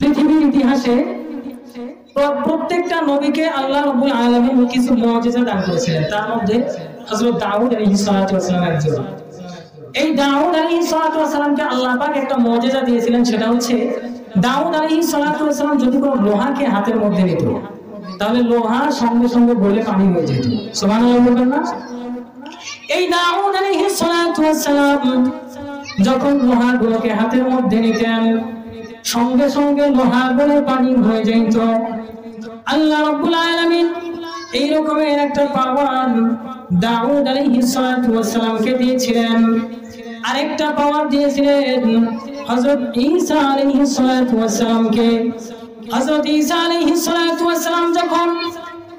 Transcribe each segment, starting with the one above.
পৃথিবীর ইতিহাসে প্রত্যেকটা নবীকে আল্লাহ রাব্বুল আলামিন কিছু মুজিজা দান করেছিলেন। তার মধ্যে হযরত দাউদ আলাইহিস সালাতু ওয়াস সালাম একজন। এই দাউদ আলাইহিস সালাতু ওয়াস সালামকে আল্লাহ পাক একটা মুজিজা দিয়েছিলেন, সেটা হচ্ছে দাউদ আলাইহিস সালাতু ওয়াস সালাম যদি কোনো লোহাকে হাতের মধ্যে নিত তাহলে লোহা সঙ্গে সঙ্গে গলে পানি হয়ে যেত। সুবহানাল্লাহ বলবেন না? এই দাউদ আলাইহিস সালাতু ওয়াস সালাম যখন লোহাগুলোকে হাতের মধ্যে নিতেন সঙ্গে সঙ্গে লোহা গলে পানি হয়ে যেত। আল্লাহ রাব্বুল আলামিন এই রকমের একটা পাওয়ার দাউদ আলাইহিস সালাতু ওয়াস সালামকে দিয়েছিলেন। আরেকটা পাওয়ার দিয়েছিলেন হযরত ঈসা আলাইহিস সালাতু ওয়াস সালামকে। হযরত ঈসা আলাইহিস সালাতু ওয়াস সালাম যখন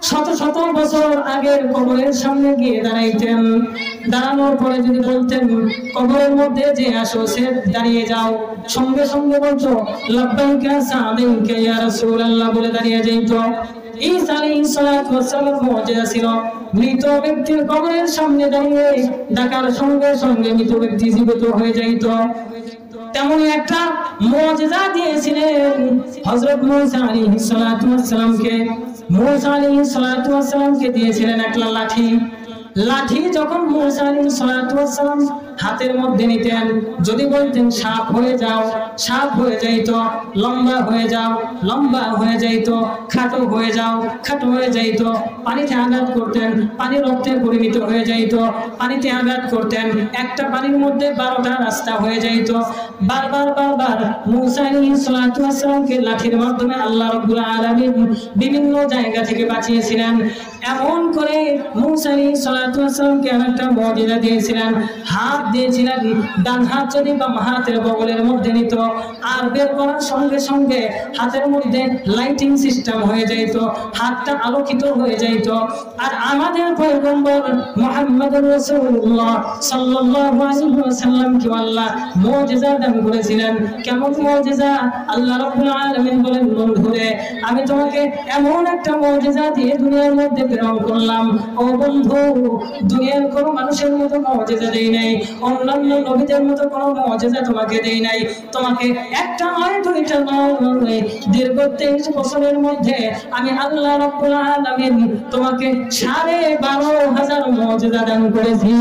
শত শত বছর আগের কবরের সামনে গিয়ে দাঁড়াইতেন, দাঁড়ানোর পরে যদি বলতেন কবরের মধ্যে যে আসো, সে দাঁড়িয়ে যাও, সঙ্গে সঙ্গে বলতো লাব্বাইকা সাআদাইকা ইয়া রাসূলুল্লাহ বলে দাঁড়িয়ে যাইত। ঈসা আলাইহিস সালাতু ওয়াস সালামের মুজিজা ছিল মৃত ব্যক্তির কবরের সামনে দাঁড়িয়ে ডাকার সঙ্গে সঙ্গে মৃত ব্যক্তি জীবিত হয়ে যাইত। তেমনি একটা মুজিজা দিয়েছিলেন হযরত মুসা আলাইহিস সালাতু ওয়াস সালামকে। মুসা আলাইহিস সালাতু ওয়াস সালামকে দিয়েছিলেন একটা লাঠি। লাঠি যখন মুসা আলাইহিস সালাতু ওয়াস সালাম হাতের মধ্যে নিতেন, যদি বলতেন সাপ হয়ে যাও, সাপ হয়ে যাইত, লম্বা হয়ে যাও, লম্বা হয়ে যাইত, খাটো হয়ে যাও, খাটো হয়ে যাইত। পানিতে আঘাত করতেন, পানি রক্তে পরিণত হয়ে যাইত। পানিতে আঘাত করতেন, একটা পানির মধ্যে 12টা রাস্তা হয়ে যাইত। বারবার বারবার মুসা আলাইহিস সালাতু ওয়াস সালামকে লাঠির মাধ্যমে আল্লাহ রাব্বুল আলামিন বিভিন্ন জায়গা থেকে বাঁচিয়েছিলেন। এমন করে মুসা আলাইহিস সালাতু ওয়াস সালামকে একটা মুজিজা দিয়েছিলেন, হাত দিয়েছিলেন, ডান হাত যদি বাম হাতের বগলের মধ্যে নিত আর বের করার সঙ্গে সঙ্গে হাতের মধ্যে লাইটিং সিস্টেম হয়ে যাইত, হাতটা আলোকিত হয়ে যাইত। আর আমাদের পয়গম্বর মুহাম্মদুর রাসূলুল্লাহ সাল্লাল্লাহু আলাইহি ওয়াসাল্লামকে আল্লাহ মুজিজা দান করেছিলেন। কেমন মুজিজা? আল্লাহ রাব্বুল আলামিন বলেন, বন্ধুরে আমি তোমাকে এমন একটা মুজিজা দিয়ে দুনিয়ার মধ্যে প্রেরণ করলাম, ও বন্ধু দুনিয়ার কোনো মানুষের মতো মুজিজা দেই নাই, অন্যান্য নবীদের মতো কোনো মুজিজা তোমাকে দেই নাই। তোমাকে একটা নয় দুইটা নয়, দীর্ঘ 23 বছরের মধ্যে আমি আল্লাহ রাব্বুল আলামিন তোমাকে 12,500 মুজিজা দান করেছি।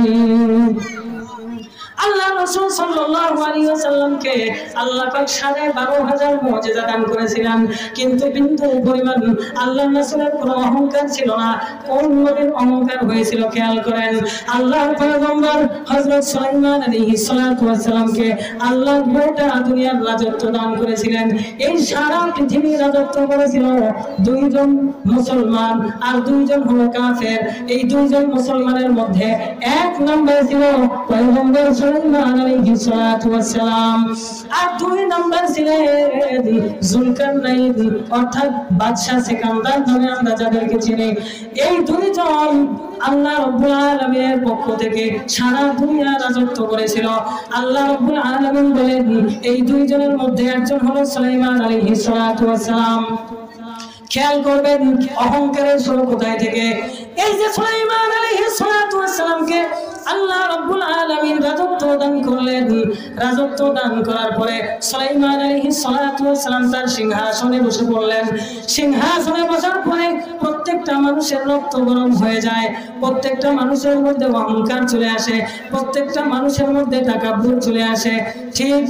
আল্লাহ রাসূল সাল্লাল্লাহু আলাইহি ওয়াসাল্লামকে আল্লাহ পাক 12,500 মুজিজা দান করেছিলেন, কিন্তু বিন্দু পরিমাণ আল্লাহ রাসূলের কোনো অহংকার ছিল না। কোন নবীর অহংকার হয়েছিল খেয়াল করেন। আল্লাহর পয়গম্বর হযরত সুলাইমান আলাইহিস সালাতু ওয়াস সালামকে আল্লাহ গোটা দুনিয়ার রাজত্ব দান করেছিলেন। এই সারা পৃথিবীর রাজত্ব করেছিল দুইজন মুসলমান আর দুইজন হলো কাফের। এই দুইজন মুসলমানের মধ্যে এক নম্বরে ছিল পয়গম্বর সুলাইমান আলাইহিস সালাতু ওয়াস সালাম, আর দুই নম্বর ছিলেন যুলকারনাইন অর্থাৎ বাদশা সিকান্দার নামে আমরা যাদেরকে চিনি। এই দুইজন আল্লাহ রাব্বুল আলামিনের পক্ষ থেকে সারা দুনিয়া রাজত্ব করেছিল। আল্লাহ রাব্বুল আলামিন বলেন এই দুইজনের মধ্যে একজন হলো সুলাইমান আলাইহিস সালাতু ওয়াস সালাম। খেয়াল করবেন অহংকারের শুরু কোথায় থেকে। এই যে সুলাইমান আলাইহিস সালাতু ওয়াস সালামকে আল্লাহ রাব্বুল আলামিন রাজত্ব দান করলেন, রাজত্ব দান করার পরে সুলাইমান আলাইহিস সালাতু ওয়াস সালাম তার সিংহাসনে বসে পড়লেন। সিংহাসনে বসার পরে প্রত্যেকটা মানুষের রক্ত গরম হয়ে যায়, প্রত্যেকটা মানুষের মধ্যে অহংকার চলে আসে, প্রত্যেকটা মানুষের মধ্যে তাকাব্বুর চলে আসে। ঠিক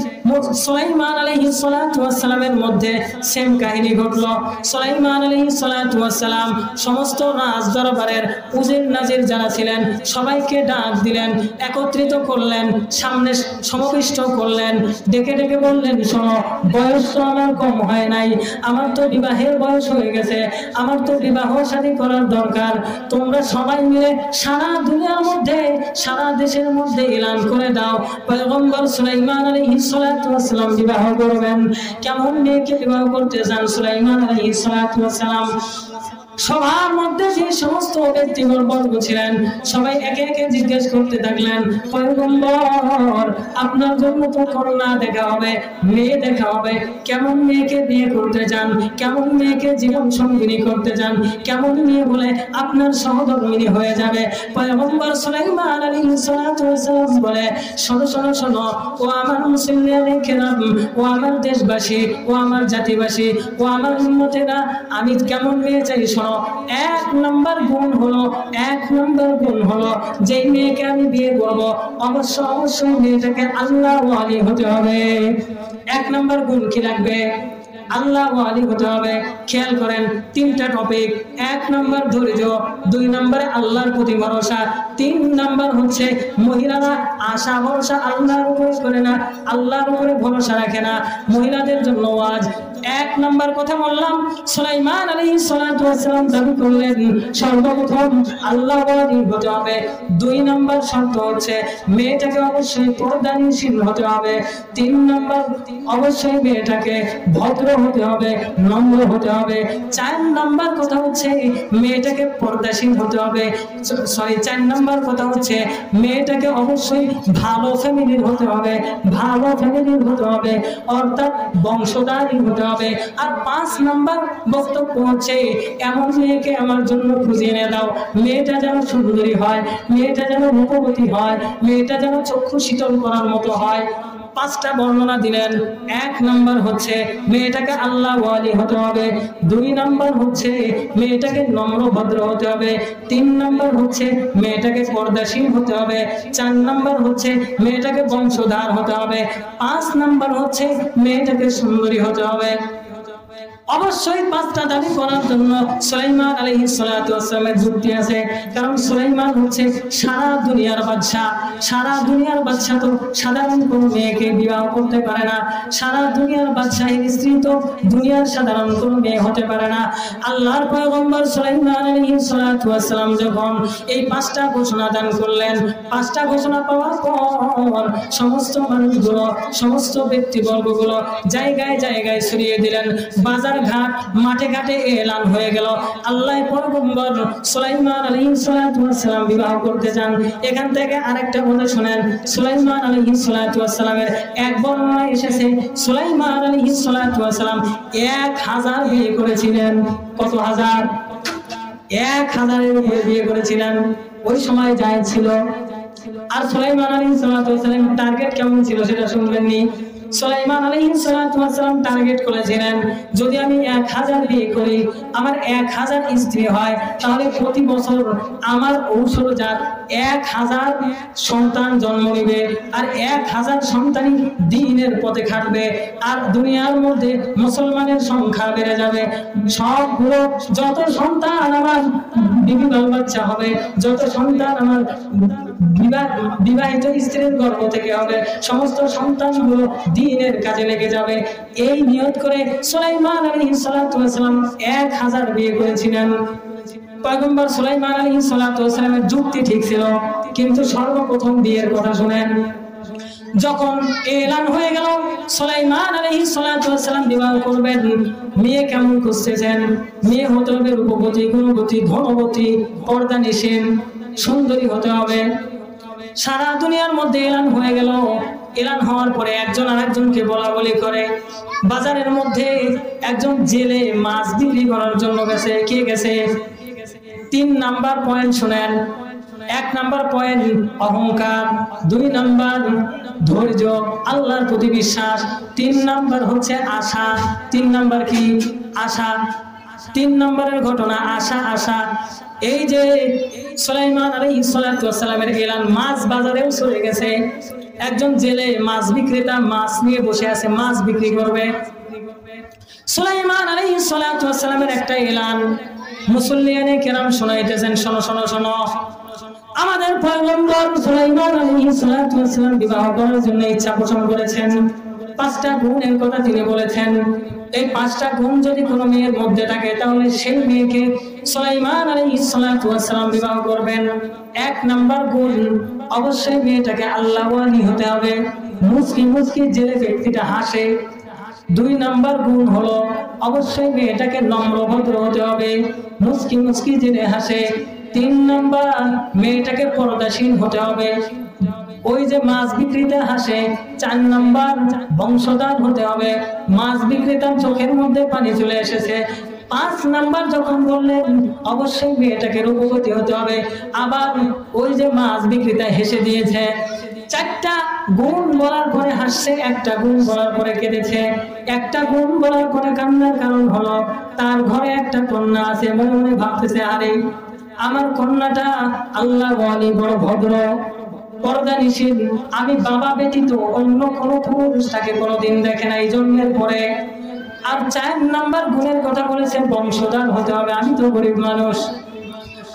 সুলাইমান আলাইহিস সালাতু ওয়াস সালামের মধ্যে সেম কাহিনী ঘটলো। সুলাইমান আলাইহিস সালাতু ওয়াস সালাম সমস্ত রাজ দরবারের উজির নাজির যারা ছিলেন সবাইকে ডাক দিলেন, একত্রিত করলেন, সামনে সমাবেষ্ট করলেন, ডেকে ডেকে বললেন, শোনো, বয়স তো আমার কম হয় নাই, আমার তো বিবাহের বয়স হয়ে গেছে, আমার তো বিবাহ শাদী করার দরকার। তোমরা সবাই মিলে সারা দুনিয়ার মধ্যে, সারা দেশের মধ্যে এলান করে দাও পয়গম্বর সুলাইমান আলাইহিস সালাতু ওয়াস সালাম বিবাহ করবেন। কেমন মেয়েকে বিবাহ করতে চান সুলাইমান আলাইহিস সালাতু ওয়াস সালাম? সবার মধ্যে যে সমস্ত ব্যক্তিবর্গ ছিলেন সবাই একে একে জিজ্ঞেস করতে থাকলেন, পয়গম্বর আপনার জন্য তো কন্যা দেখা হবে, মেয়ে দেখা হবে, কেমন মেয়েকে বিয়ে করতে চান, কেমন মেয়েকে জীবন সঙ্গিনী করতে চান, কেমন মেয়ে বলে আপনার সহধর্মিণী হয়ে যাবে। পয়গম্বর সুলাইমান আলাইহিস সালাতু ওয়াস সালাম বলে, শোনো শোনো শোনো ও আমার মুসলিমদের কেরাম, ও আমার দেশবাসী, ও আমার জাতিবাসী, ও আমার উম্মতেরা, আমি কেমন মেয়ে চাই শোনো। এক নম্বর গুণ হলো যেই মেয়েকে আমি বিয়ে করবো অবশ্যই মেয়েটাকে আল্লাহ ওয়ালি হতে হবে। এক নম্বর গুণ কি লাগবে? আল্লাহ ওয়ালি হতে হবে। খেয়াল করেন তিনটা টপিক। এক নম্বর ধৈর্য, দুই নম্বরে আল্লাহর প্রতি ভরসা, তিন নম্বর হচ্ছে মহিলারা আশা ভরসা আল্লাহর উপরে করে না, আল্লাহর উপরে ভরসা রাখে না। মহিলাদের জন্য ওয়াজ। এক নম্বর কথা বললাম, সুলাইমান আলাইহিস সালাতু ওয়াস সালাম দাবি করলেন সর্বপ্রথম আল্লাহ ওয়ালি হতে হবে। দুই নম্বর শর্ত হচ্ছে মেয়েটাকে অবশ্যই পর্দাশীল হতে হবে। তিন নম্বর অবশ্যই মেয়েটাকে ভদ্র হতে হবে, নম্র হতে হবে। চার নম্বর কথা হচ্ছে মেয়েটাকে পর্দাশীল হতে হবে। চার নম্বর কথা হচ্ছে মেয়েটাকে অবশ্যই ভালো ফ্যামিলির হতে হবে, অর্থাৎ বংশধারী হতে হবে। আর পাঁচ নম্বর বক্তব্য হচ্ছে এমন মেয়েকে আমার জন্য খুঁজে এনে দাও, মেয়েটা যেন সুন্দরী হয়, মেয়েটা যেন রূপবতী হয়, মেয়েটা যেন চক্ষু শীতল করার মতো হয়। পাঁচটা বর্ণনা দিলেন। এক নম্বর হচ্ছে মেয়েটাকে আল্লাহ ওয়ালি হতে হবে, দুই নম্বর হচ্ছে মেয়েটাকে নম্র ভদ্র হতে হবে, তিন নম্বর হচ্ছে মেয়েটাকে পর্দাশীল হতে হবে, চার নম্বর হচ্ছে মেয়েটাকে বংশধার হতে হবে, পাঁচ নম্বর হচ্ছে মেয়েটাকে সুন্দরী হতে হবে। অবশ্যই পাঁচটা দাবি করার জন্য সুলাইমান আলাইহিস সালাতু ওয়াস সালামের যুক্তি আছে। কারণ সুলাইমান হচ্ছে সারা দুনিয়ার বাদশা। সারা দুনিয়ার বাদশা তো সাধারণ কোনো মেয়েকে বিবাহ করতে পারে না। সারা দুনিয়ার বাদশাহের স্ত্রী তো দুনিয়ার সাধারণ কোনো মেয়ে হতে পারে না। আল্লাহর পয়গম্বর সুলাইমান আলাইহিস সালাতু ওয়াস সালাম যখন এই পাঁচটা ঘোষণা দান করলেন, পাঁচটা ঘোষণা পাওয়ার পর সমস্ত মানুষগুলো, সমস্ত ব্যক্তিবর্গগুলো জায়গায় জায়গায় ছড়িয়ে দিলেন। বাজার ঘাট, মাঠে ঘাটে এলান হয়ে গেল আল্লাহর পয়গম্বর সুলাইমান আলাইহিস সালাতু ওয়াস সালাম বিবাহ করতে চান। এখান থেকে আরেকটা কথা শুনেন, সুলাইমান আলাইহিস সালাতু ওয়াস সালামের এক বর্ণনায় এসেছে সুলাইমান আলাইহিস সালাতু ওয়াস সালাম 1000 বিয়ে করেছিলেন। কত হাজার? 1000-এর উপরে বিয়ে করেছিলেন। ওই সময় জায়েজ ছিল। আর সুলাইমান আলাইহিস সালাতু ওয়াস সালামের টার্গেট কেমন ছিল সেটা শুনবেননি। সুলাইমান আলাইহিস সালাতু ওয়াস সালাম টার্গেট করেছিলেন যদি আমি 1000 বিয়ে করি, আমার 1000 স্ত্রী হয়, তাহলে প্রতি বছর আমার ঔষধজাত 1000 সন্তান জন্ম নেবে। আর 1000 সন্তানই দ্বীনের পথে খাটবে। আর দুনিয়ার মধ্যে মুসলমানের সংখ্যা বেড়ে যাবে। সবগুলো যত সন্তান আমার বিবি বাচ্চা হবে, যত সন্তান আমার বিবাহিত স্ত্রীর গর্ভ থেকে হবে, সমস্ত সন্তানগুলো দ্বীনের কাজে লেগে যাবে। এই নিয়ত করে সুলাইমান আলাইহিস সালাতু ওয়াস সালাম 1000 বিয়ে করেছিলেন। পয়গম্বর সুলাইমান আলাইহিস সালাতু ওয়াস সালামের যুক্তি ঠিক ছিল, কিন্তু সর্বপ্রথম বিয়ের কথা শুনেন। যখন এলান হয়ে গেল সুলাইমান আলাইহিস সালাতু ওয়াস সালাম বিবাহ করবেন, মেয়ে কেমন খুঁজতেছেন? মেয়ে হতে হবে রূপবতী, গুণবতী, ধনবতী, পর্দানিশীল, সুন্দরী হতে হবে। সারা দুনিয়ার মধ্যে এলান হয়ে গেল। এলান হওয়ার পরে একজন আরেকজনকে বলা বলি করে। বাজারের মধ্যে একজন জেলে মাছ বিক্রি করার জন্য গেছে। কে গেছে? 3 নাম্বার পয়েন্ট শুনেন। 1 নাম্বার পয়েন্ট অহংকার, 2 নাম্বার ধৈর্য, আল্লাহর প্রতি বিশ্বাস, 3 নাম্বার হচ্ছে আশা। 3 নাম্বার কি? আশা। 3 নম্বরের ঘটনা আশা। এই যে সুলাইমান আলাইহিস সালাতু ওয়াস সালামের এলান মাছ বাজারেও চলে গেছে। একজন জেলে মাছ বিক্রেতা মাছ নিয়ে বসে আছে, মাছ বিক্রি করবে। সুলাইমান আলাইহিস সালাতু ওয়াস সালামের একটা এলান মুসল্লিয়ানে কেরাম শোনাইতেছেন, শোনো। আমাদের পয়গম্বর সুলাইমান আলাইহিস সালাতু ওয়াস সালাম বিবাহ করার জন্য ইচ্ছা পোষণ করেছেন। 5টা গুণের কথা তিনি বলেছেন। এই 5টা গুণ যদি কোনো মেয়ের মধ্যে থাকে তাহলে সেই মেয়েকে সুলাইমান আলাইহিস সালাতু ওয়াস সালাম বিবাহ করবেন। 1 নাম্বার গুণ, অবশ্যই মেয়েটাকে আল্লাহওয়ালি হতে হবে। মুস্কি যে ব্যক্তিটা হাসে, দুই নাম্বার গুণ হলো অবশ্যই মেয়েটাকে নম্র ভদ্র হতে হবে, মুস্কি মুস্কি জেনে হাসে। তিন নাম্বার মেয়েটাকে পর্দাশীল হতে হবে, ওই যে মাছ বিক্রেতা হাসে। চার নাম্বার বংশধর হতে হবে, মাছ বিক্রেতার চোখের মধ্যে পানি চলে এসেছে। পাঁচ নাম্বার যখন বললেন অবশ্যই মেয়েটাকে রূপবতী হতে হবে, আবার ওই যে মাছ বিক্রেতা হেসে দিয়েছে। চারটা গুণ বলার পরে হাসছে, একটা গুণ বলার পরে কেঁদেছে, একটা গুণ বলার পরে কান্নার কারণ হলো তার ঘরে একটা কন্যা আছে। মনে মনে ভাবতেছে, আরে আমার কন্যাটা আল্লাহ ওয়ালি, বড় ভদ্র, পর্দা নিষেধ, আমি বাবা ব্যতীত অন্য কোনো পুরুষ তাকে কোনোদিন দেখে নাই জন্মের পরে। আর চার নাম্বার গুণের কথা বলেছেন বংশধর হতে হবে। আমি তো গরিব মানুষ,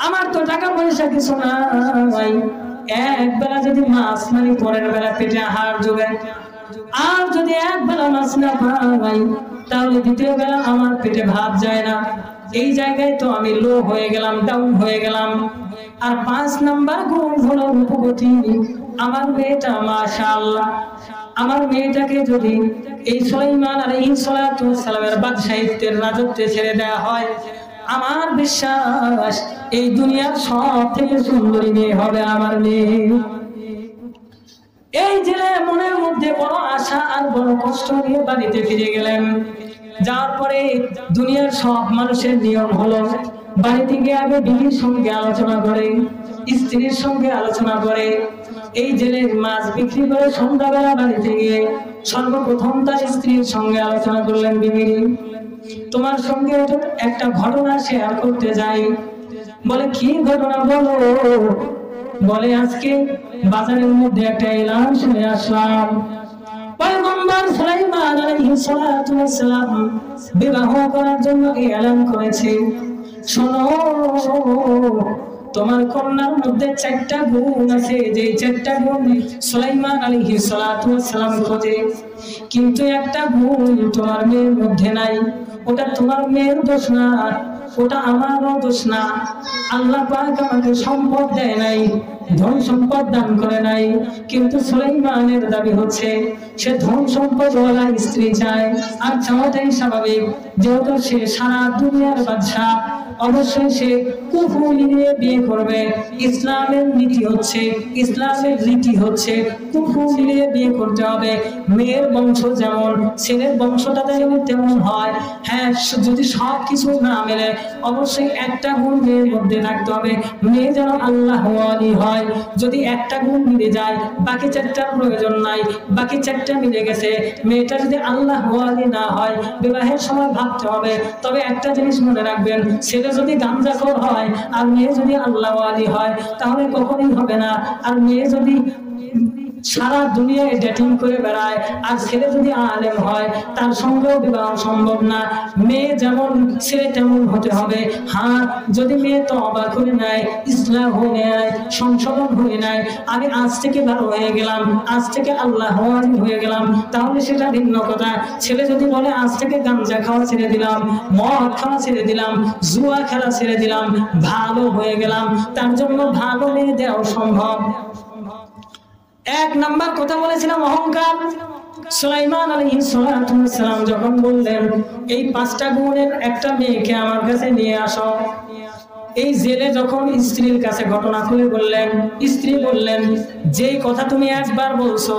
আমার তো টাকা পয়সা কিছু নাই, এক বেলা যদি মাছ মারি পরের বেলা পেটে আহার জোগায়, আর যদি এক বেলা মাছ না পাই তাহলে দ্বিতীয় বেলা আমার পেটে ভাত যায় না। এই জায়গায় তো আমি লো হয়ে গেলাম, ডাউন হয়ে গেলাম। আর পাঁচ নাম্বার গুণ হলো রূপবতী। আমার মেয়েটা মাশাআল্লাহ, আমার মেয়েটাকে যদি এই সুলাইমান আলাইহিস সালাতু ওয়াস সালামের বাদশাহিত্বের রাজত্বে ছেড়ে দেওয়া হয়, আমার বিশ্বাস এই দুনিয়ার সব থেকে সুন্দরী মেয়ে হবে আমার মেয়ে। এই জেলে মনের মধ্যে বড় আশা আর বড় কষ্ট নিয়ে বাড়িতে ফিরে গেলেন। যাওয়ার পরে দুনিয়ার সব মানুষের নিয়ম হলো বাড়িতে গিয়ে আগে বিবির সঙ্গে আলোচনা করে, স্ত্রীর সঙ্গে আলোচনা করে। এই জেলে মাছ বিক্রি করে সন্ধ্যাবেলা বাড়িতে গিয়ে সর্বপ্রথম তার স্ত্রীর সঙ্গে আলোচনা করলেন, বিবি তোমার সঙ্গে একটা ঘটনা শেয়ার করতে যাই। বলে কি ঘটনা বলো? বলে আজকে বাজারের মধ্যে একটা এলান শুনে আসলাম, পয়গম্বর সুলাইমান আলাইহিস সালাতু ওয়াস সালাম বিবাহ করার জন্য এলান করেছে। শোনো, তোমার কন্যার মধ্যে চারটা গুণ আছে, যে চারটা গুণ সুলাইমান আলাইহিস সালাতু ওয়াস সালাম খোঁজে, কিন্তু একটা গুণ তোমার মেয়ের মধ্যে নাই। ওটা তোমার মেয়ের দোষ না, ওটা আমারও দোষ না। আল্লাহ পাক আমাকে সম্পদ দেয় নাই, ধন সম্পদ দান করে নাই, কিন্তু সুলাইমানের দাবি হচ্ছে সে ধন সম্পদ ওয়ালা স্ত্রী চায়। আর চাওয়াটাই স্বাভাবিক, যেহেতু সে সারা দুনিয়ার বাদশা, অবশ্যই সে কুফর নিয়ে বিয়ে করবে। ইসলামের নীতি হচ্ছে, ইসলামের রীতি হচ্ছে কুফর নিয়ে বিয়ে করতে হবে। মেয়ের বংশ যেমন ছেলের বংশটা তেমন হয়। হ্যাঁ, যদি সব কিছু না মেলে অবশ্যই একটা গুণ মেয়ের মধ্যে থাকতে হবে, মেয়ে যেন আল্লাহ ওয়ালি হয়। যদি একটা গুণ মিলে যায় বাকি চারটার প্রয়োজন নাই, বাকি চারটা মিলে গেছে। মেয়েটা যদি আল্লাহ ওয়ালি না হয় বিবাহের সময় ভাবতে হবে। তবে একটা জিনিস মনে রাখবেন, ছেলে যদি গাঞ্জাখোর হয় আর মেয়ে যদি আল্লাহ ওয়ালি হয় তাহলে কখনোই হবে না। আর মেয়ে যদি সারা দুনিয়ায় ডেটিং করে বেড়ায় আর ছেলে যদি আলেম হয় তার সঙ্গেও বিবাহ সম্ভব না। মেয়ে যেমন ছেলে তেমন হতে হবে। হ্যাঁ, যদি মেয়ে তওবা করে নেয়, ইসলাম হয়ে নেয়, সংশোধন হয়ে নেয়, আমি আজ থেকে ভালো হয়ে গেলাম, আজ থেকে আল্লাহ হয়ে গেলাম, তাহলে সেটা ভিন্ন কথা। ছেলে যদি বলে আজ থেকে গাঞ্জা খাওয়া ছেড়ে দিলাম, মদ খাওয়া ছেড়ে দিলাম, জুয়া খেলা ছেড়ে দিলাম, ভালো হয়ে গেলাম, তার জন্য ভালো মেয়ে দেওয়া সম্ভব। এক নাম্বার কথা বলেছিলাম অহংকার। সুলাইমান আলাইহিস সালাতু ওয়াস সালাম যখন বললেন এই পাঁচটা গুণের একটা মেয়েকে আমার কাছে নিয়ে আসো, এই জেলে যখন স্ত্রীর কাছে ঘটনা খুলে বললেন, স্ত্রী বললেন যে কথা তুমি একবার বলছো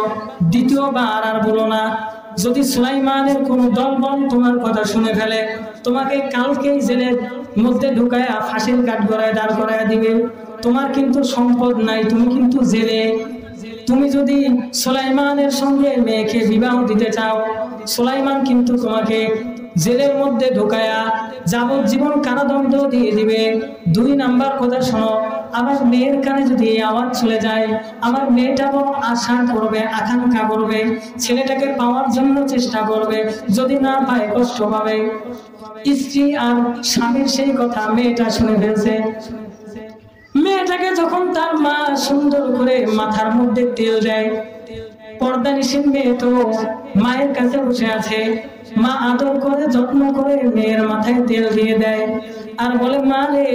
দ্বিতীয়বার আর বলো না। যদি সুলাইমানের কোন দলবল তোমার কথা শুনে ফেলে তোমাকে কালকেই জেলের মধ্যে ঢুকায়া ফাঁসির কাঠ গড়ায় দাঁড় করায় দিবে। তোমার কিন্তু সম্পদ নাই, তুমি কিন্তু জেলে। তুমি যদি সুলাইমানের সঙ্গে মেয়েকে বিবাহ দিতে চাও, সুলাইমান কিন্তু তোমাকে জেলের মধ্যে ঢুকায়া যাবজ্জীবন কারাদণ্ড দিয়ে দিবে। দুই নাম্বার কথা শোনো, আমার মেয়ের কানে যদি এই আওয়াজ চলে যায়, আমার মেয়েটা বড় আশা করবে, আকাঙ্ক্ষা করবে, ছেলেটাকে পাওয়ার জন্য চেষ্টা করবে, যদি না পায় কষ্ট পাবে। স্ত্রী আর স্বামীর সেই কথা মেয়েটা শুনে ফেলছে। মেয়েটাকে যখন তার মা সুন্দর করে মাথার মধ্যে তেল দেয়, পর্দা নিষেধ মেয়ে তো মায়ের কাছে বসে আছে, মা আদর করে যত্ন করে মেয়ের মাথায় তেল দিয়ে দেয় আর বলে মা রে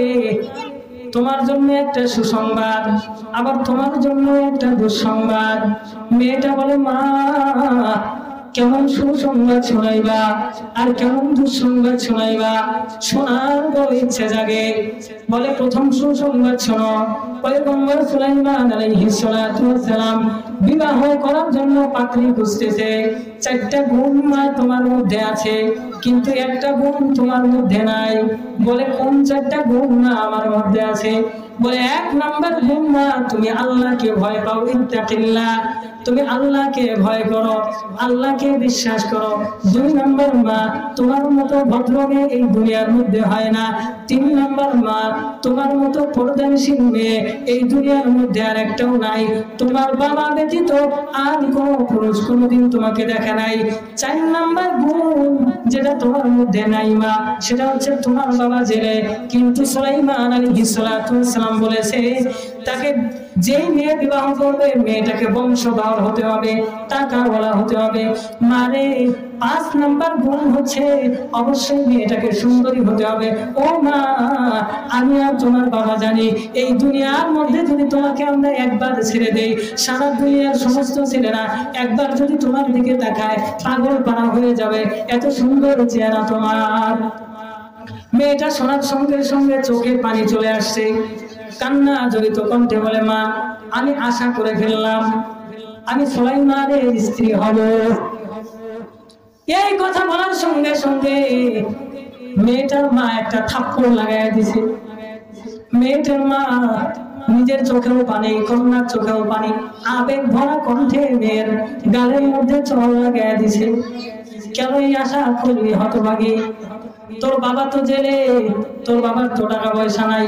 তোমার জন্য একটা সুসংবাদ, আবার তোমার জন্য একটা দুঃসংবাদ। মেয়েটা বলে মা কেমন সুসংবাদ শোনাইবা আর কেমন দুঃসংবাদ শোনাইবা, শোনার বড় ইচ্ছে জাগে। বলে প্রথম সুসংবাদ শোনো, পয়গম্বর সুলাইমান আলাইহিস সালাতু ওয়াস সালাম বিবাহ করার জন্য পাত্রী খুঁজতেছে। 4টা গুণ মা তোমার মধ্যে আছে, কিন্তু একটা গুণ তোমার মধ্যে নাই। বলে কোন 4টা গুণ মা আমার মধ্যে আছে? বলে 1 নাম্বার গুণ মা, তুমি আল্লাহকে ভয় পাও, ইত্তাকিল্লাহ, তুমি আল্লাহকে ভয় করো, আল্লাহকে বিশ্বাস করো। 2 নাম্বার মা, তোমার মতো ভদ্র মেয়ে এই দুনিয়ার মধ্যে হয় না। 3 নাম্বার মা, তোমার মতো পর্দানশীল মেয়ে এই দুনিয়ার মধ্যে আর একটাও নাই। তোমার বাবা ব্যতীত আর কোনো পুরুষ কোনোদিন তোমাকে দেখে নাই। 4 নাম্বার গুণ যেটা তোমার মধ্যে নাই মা, সেটা হচ্ছে তোমার বাবা জেলে, কিন্তু সুলাইমান আলাইহিস সালাতু ওয়াস সালাম বলেছে তাকে যেই মেয়ে বিবাহ করবে মেয়েটাকে বংশধর হতে হবে, টাকাওয়ালা হতে হবে। মানে 5 নাম্বার গুণ হচ্ছে অবশ্যই মেয়েটাকে সুন্দরী হতে হবে। ও মা, আমি আর তোমার বাবা জানি এই দুনিয়ার মধ্যে যদি তোমাকে আমরা একবার ছেড়ে দেই, সারা দুনিয়ার সমস্ত ছেলেরা একবার যদি তোমার দিকে তাকায় পাগল পারা হয়ে যাবে, এত সুন্দর চেহারা তোমার। মেয়েটা শোনার সঙ্গে সঙ্গে চোখে পানি চলে আসছে, কান্না জড়িত কণ্ঠে বলে, মা আমি আশা করে ফেললাম আমি সুলাইমানের স্ত্রী হব। এই কথা বলার সঙ্গে সঙ্গে মেয়েটার মা একটা থাপ্পড় লাগাই দিছে। মেয়েটার মা নিজের চোখেও পানি, কন্যার চোখেও পানি, আবেগ ভরা কণ্ঠে মেয়ের গালের মধ্যে চড় লাগাই দিছে। কেন এই আশা করলি হতভাগী? তোর বাবা তো জেলে, তোর বাবার তো টাকা পয়সা নাই,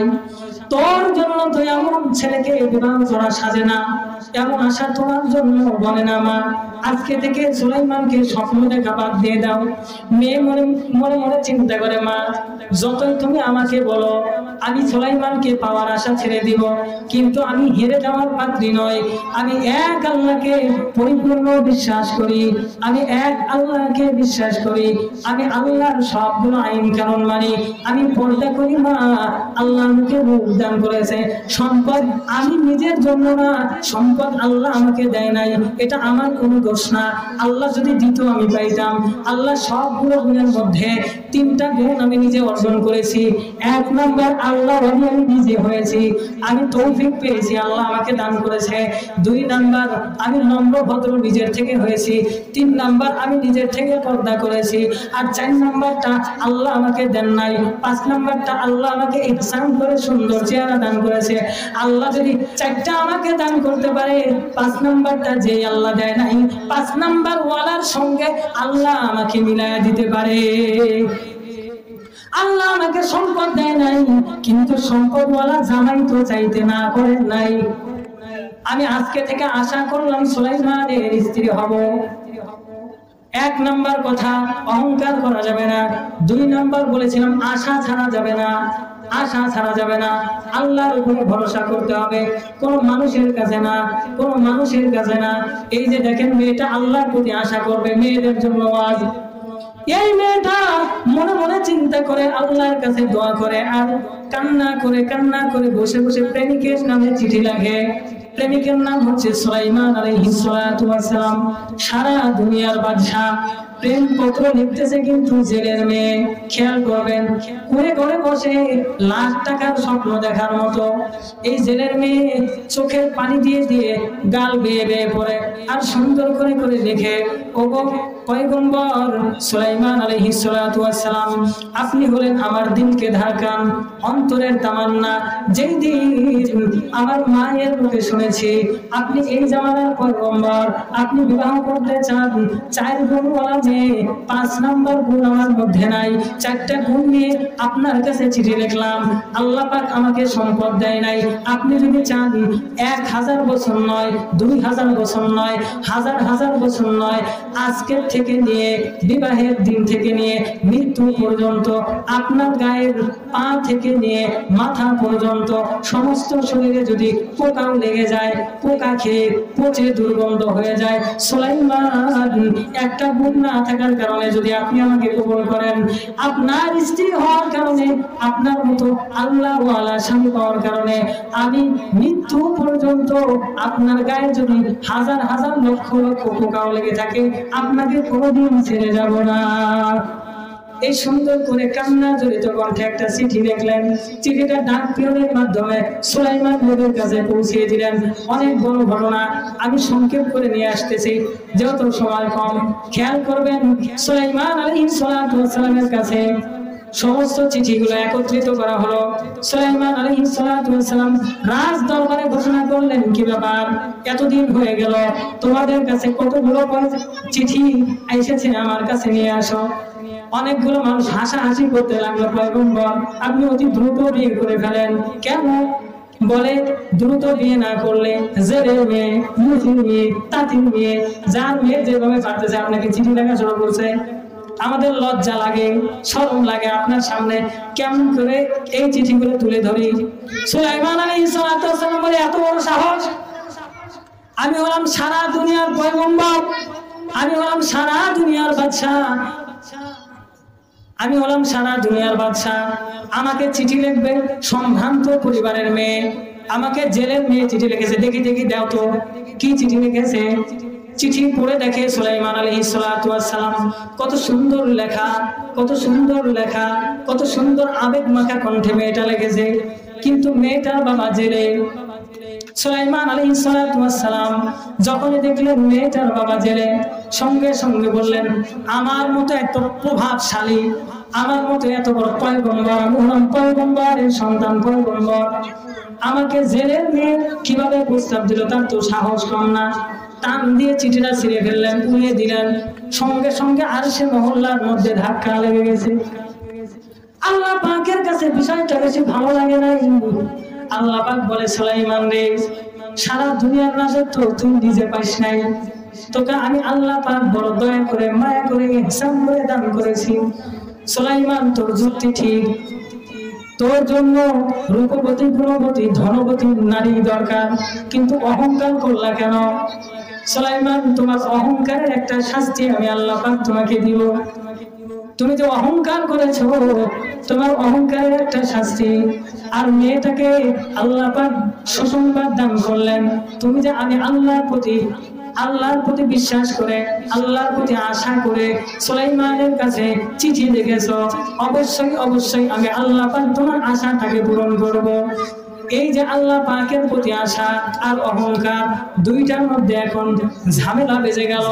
তোর জন্য তো এমন ছেলেকে বিবাহ করা সাজে না, এমন আশা তোমার জন্য বলে না মা। আজকে থেকে সুলাইমানকে স্বপ্ন দেখা বাদ দিয়ে দাও। মেয়ে মনে মনে মনে চিন্তা করে, মা যতই তুমি আমাকে বলো আমি সুলাইমানকে পাওয়ার আশা ছেড়ে দিব, কিন্তু আমি হেরে যাওয়ার পাত্রী নয়। আমি এক আল্লাহকে পরিপূর্ণ বিশ্বাস করি, আমি এক আল্লাহকে বিশ্বাস করি, আমি আল্লাহর সবগুলো আইন কানুন মানি, আমি পর্দা করি মা। আল্লাহ আমাকে রূপ দান করেছে, সম্পদ আমি নিজের জন্য না, সম্পদ আল্লাহ আমাকে দেয় নাই, এটা আমার কোনো দোষ না। আল্লাহ যদি দিত আমি পাইতাম। আল্লাহ সবগুলো গুণের মধ্যে 3টা গুণ আমি নিজে অর্জন করেছি। 1 নাম্বার আল্লাহ আমি নিজে হয়েছি, আমি তৌফিক পেয়েছি, আল্লাহ আমাকে দান করেছে। 2 নাম্বার আমি নম্র ভদ্র নিজের থেকে হয়েছি। 3 নাম্বার আমি নিজের থেকে পর্দা করেছি। আর 4 নাম্বারটা আল্লাহ আমাকে দেন নাই। 5 নাম্বারটা আল্লাহ আমাকে ইহসান করে সুন্দর চেহারা দান করেছে। আল্লাহ যদি 4টা আমাকে দান করতে পারে, 5 নাম্বারটা যে আল্লাহ দেয় নাই, 5 নাম্বার ওয়ালার সঙ্গে আল্লাহ আমাকে মিলায়া দিতে পারে। আল্লাহ আমাকে সম্পদ দেয় নাই, কিন্তু সম্পদওয়ালা জামাই তো চাইতে না করেন নাই। আমি আজকে থেকে আশা করলাম সুলাইমানের স্ত্রী হব। 1 নাম্বার কথা, অহংকার করা যাবে না। 2 নাম্বার বলেছিলাম আশা ছাড়া যাবে না, আশা ছাড়া যাবে না। আল্লাহর উপরে ভরসা করতে হবে, কোন মানুষের কাছে না, কোন মানুষের কাছে না। এই যে দেখেন মেয়েটা আল্লাহর প্রতি আশা করবে, মেয়েদের জন্য আজ এই মেয়েটা মনে মনে চিন্তা করে, আল্লাহর কাছে দোয়া করে, আর কান্না করে বসে বসে প্রেমিকের নামে চিঠি লাগে। প্রেমিকের নাম হচ্ছে সুলাইমান আলাইহিস সালাতু ওয়াস সালাম, সারা দুনিয়ার বাদশা। প্রেম পত্র লিখতেছে কিন্তু জেলের মেয়ে। খেয়াল করবেন, ঘুরে ঘুরে বসে লাখ টাকার স্বপ্ন দেখার মতো এই জেলের মেয়ে চোখের পানি দিয়ে দিয়ে গাল বেয়ে বেয়ে পড়ে আর সুন্দর করে করে লিখে, ওগো পয়গম্বর সুলাইমান আলাইহিস সালাতু ওয়াস সালাম, আপনি হলেন আমার দিলকে ধারকান, অন্তরের তামান্না। যেই দিন আমার মায়ের মুখে শুনেছি আপনি এই জামানার পয়গম্বর, আপনি বিবাহ করতে চান 4 গুণওয়ালা মেয়ে, 5 নাম্বার গুণ আমার মধ্যে নাই, 4টা গুণ নিয়ে আপনার কাছে চিঠি লিখলাম। আল্লাহ পাক আমাকে সম্পদ দেয় নাই। আপনি যদি চান 1000 বছর নয়, 2000 বছর নয়, হাজার হাজার বছর নয়, আজকের থেকে নিয়ে বিবাহের দিন থেকে নিয়ে মৃত্যু পর্যন্ত আপনার গায়ের পা থেকে নিয়ে মাথা পর্যন্ত সমস্ত শরীরে যদি পোকাও লেগে যায়, পোকা খেয়ে পচে দুর্গন্ধ হয়ে যায়, সুলাইমান একটা গুণ না থাকার কারণে যদি আপনি আমাকে কবুল করেন, আপনার স্ত্রী হওয়ার কারণে, আপনার মতো আল্লাহ ওয়ালা স্বামী পাওয়ার কারণে আমি মৃত্যু পর্যন্ত আপনার গায়ে যদি হাজার হাজার লক্ষ লক্ষ পোকাও লেগে থাকে, আপনাকে কোনোদিন ছেড়ে যাব না। এই সুন্দর করে কান্না জড়িত কণ্ঠে একটা চিঠি লিখলেন। চিঠিটা ডাক পিয়নের মাধ্যমে সুলাইমান নবীর কাছে পৌঁছিয়ে দিলেন। অনেক বড় ঘটনা, আমি সংক্ষেপ করে নিয়ে আসতেছি, যেহেতু সময় কম। খেয়াল করবেন, সুলাইমান আলাইহিস সালাতু ওয়াস সালামের কাছে সমস্ত চিঠিগুলো একত্রিত করা হলো। সুলাইমান আলাইহিস সালাতু ওয়াস সালাম রাজ দরবারে ঘোষণা করলেন, কি ব্যাপার, এতদিন হয়ে গেল, তোমাদের কাছে কতগুলো চিঠি এসেছে, আমার কাছে নিয়ে আসো। অনেকগুলো মানুষ হাসাহাসি করতে লাগলো, পয়গম্বর আপনি অতি দ্রুত বিয়ে করে ফেলেন। কেন? বলে দ্রুত বিয়ে না করলে জেলের মেয়ে, মুসির মেয়ে, তাঁতির মেয়ে, যার মেয়ে যেভাবে পারতেছে আপনাকে চিঠি লেখা শুরু করছে, আমাদের লজ্জা লাগে, শরম লাগে, আপনার সামনে কেমন করে এই চিঠিগুলো তুলে ধরি। সুলাইমান আলাইহিস সালাতু ওয়াস সালাম বলে, এত বড় সাহস! আমি হলাম সারা দুনিয়ার পয়গম্বর, আমি হলাম সারা দুনিয়ার বাদশা, আমি হলাম সারা দুনিয়ার বাদশা, আমাকে চিঠি লিখবে সম্ভ্রান্ত পরিবারের মেয়ে, আমাকে জেলের মেয়ে চিঠি লিখেছে, দেখি দেখি দাও তো কি চিঠি লিখেছে। চিঠি পড়ে দেখে সুলাইমান আলাইহিস সালাতু ওয়াস সালাম, কত সুন্দর লেখা, কত সুন্দর লেখা, কত সুন্দর আবেগ মাখা কণ্ঠে মেয়েটা লিখেছে। কিন্তু মেয়েটার বাবা জেলে। সুলাইমান আলাইহিস সালাতু ওয়াস সালাম যখনই দেখলেন মেয়েটার বাবা জেলে, সঙ্গে সঙ্গে বললেন, আমার মতো এত প্রভাবশালী, আমার মতো এত বড় পয়গম্বর, আমি হলাম পয়গম্বরের সন্তান, পয়গম্বর, আমাকে জেলের মেয়ে কিভাবে প্রস্তাব দিল, তার তো সাহস কম না। টান দিয়ে চিঠিটা ছিঁড়ে ফেললেন, উড়িয়ে দিলেন, সঙ্গে সঙ্গে আরশে মহল্লার মধ্যে ধাক্কা লেগে গেছে। আল্লাহ পাকের কাছে বিষয়টা বেশি ভালো লাগে না। আল্লাহ পাক বলে, সুলাইমান রে, সারা দুনিয়ার রাজত্ব তুই নিজে পাইস নাই, তোকে আমি আল্লাহ পাক বড় দয়া করে, মায়া করে, ইহসান করে দান করেছি। সুলাইমান, তোর যুক্তি ঠিক, তোর জন্য রূপবতী, গুণবতী, ধনবতী নারী দরকার, কিন্তু অহংকার করলা কেন? সুলাইমান, তোমার অহংকারের একটা শাস্তি আমি আল্লাহ পাক তোমাকে দিব। তুমি যে অহংকার করেছো, তোমার অহংকারের একটা শাস্তি। আর মেয়েটাকে আল্লাহ পাক সুসংবাদ দান করলেন, তুমি যে আমি আল্লাহর প্রতি বিশ্বাস করে, আল্লাহর প্রতি আশা করে সুলাইমানের কাছে চিঠি লিখেছো, অবশ্যই অবশ্যই আমি আল্লাহ পাক তোমার আশাটাকে পূরণ করব। এই যে আল্লাহ পাকের প্রতি আশা আর অহংকার, দুইটার মধ্যে এখন ঝামেলা বেজে গেল।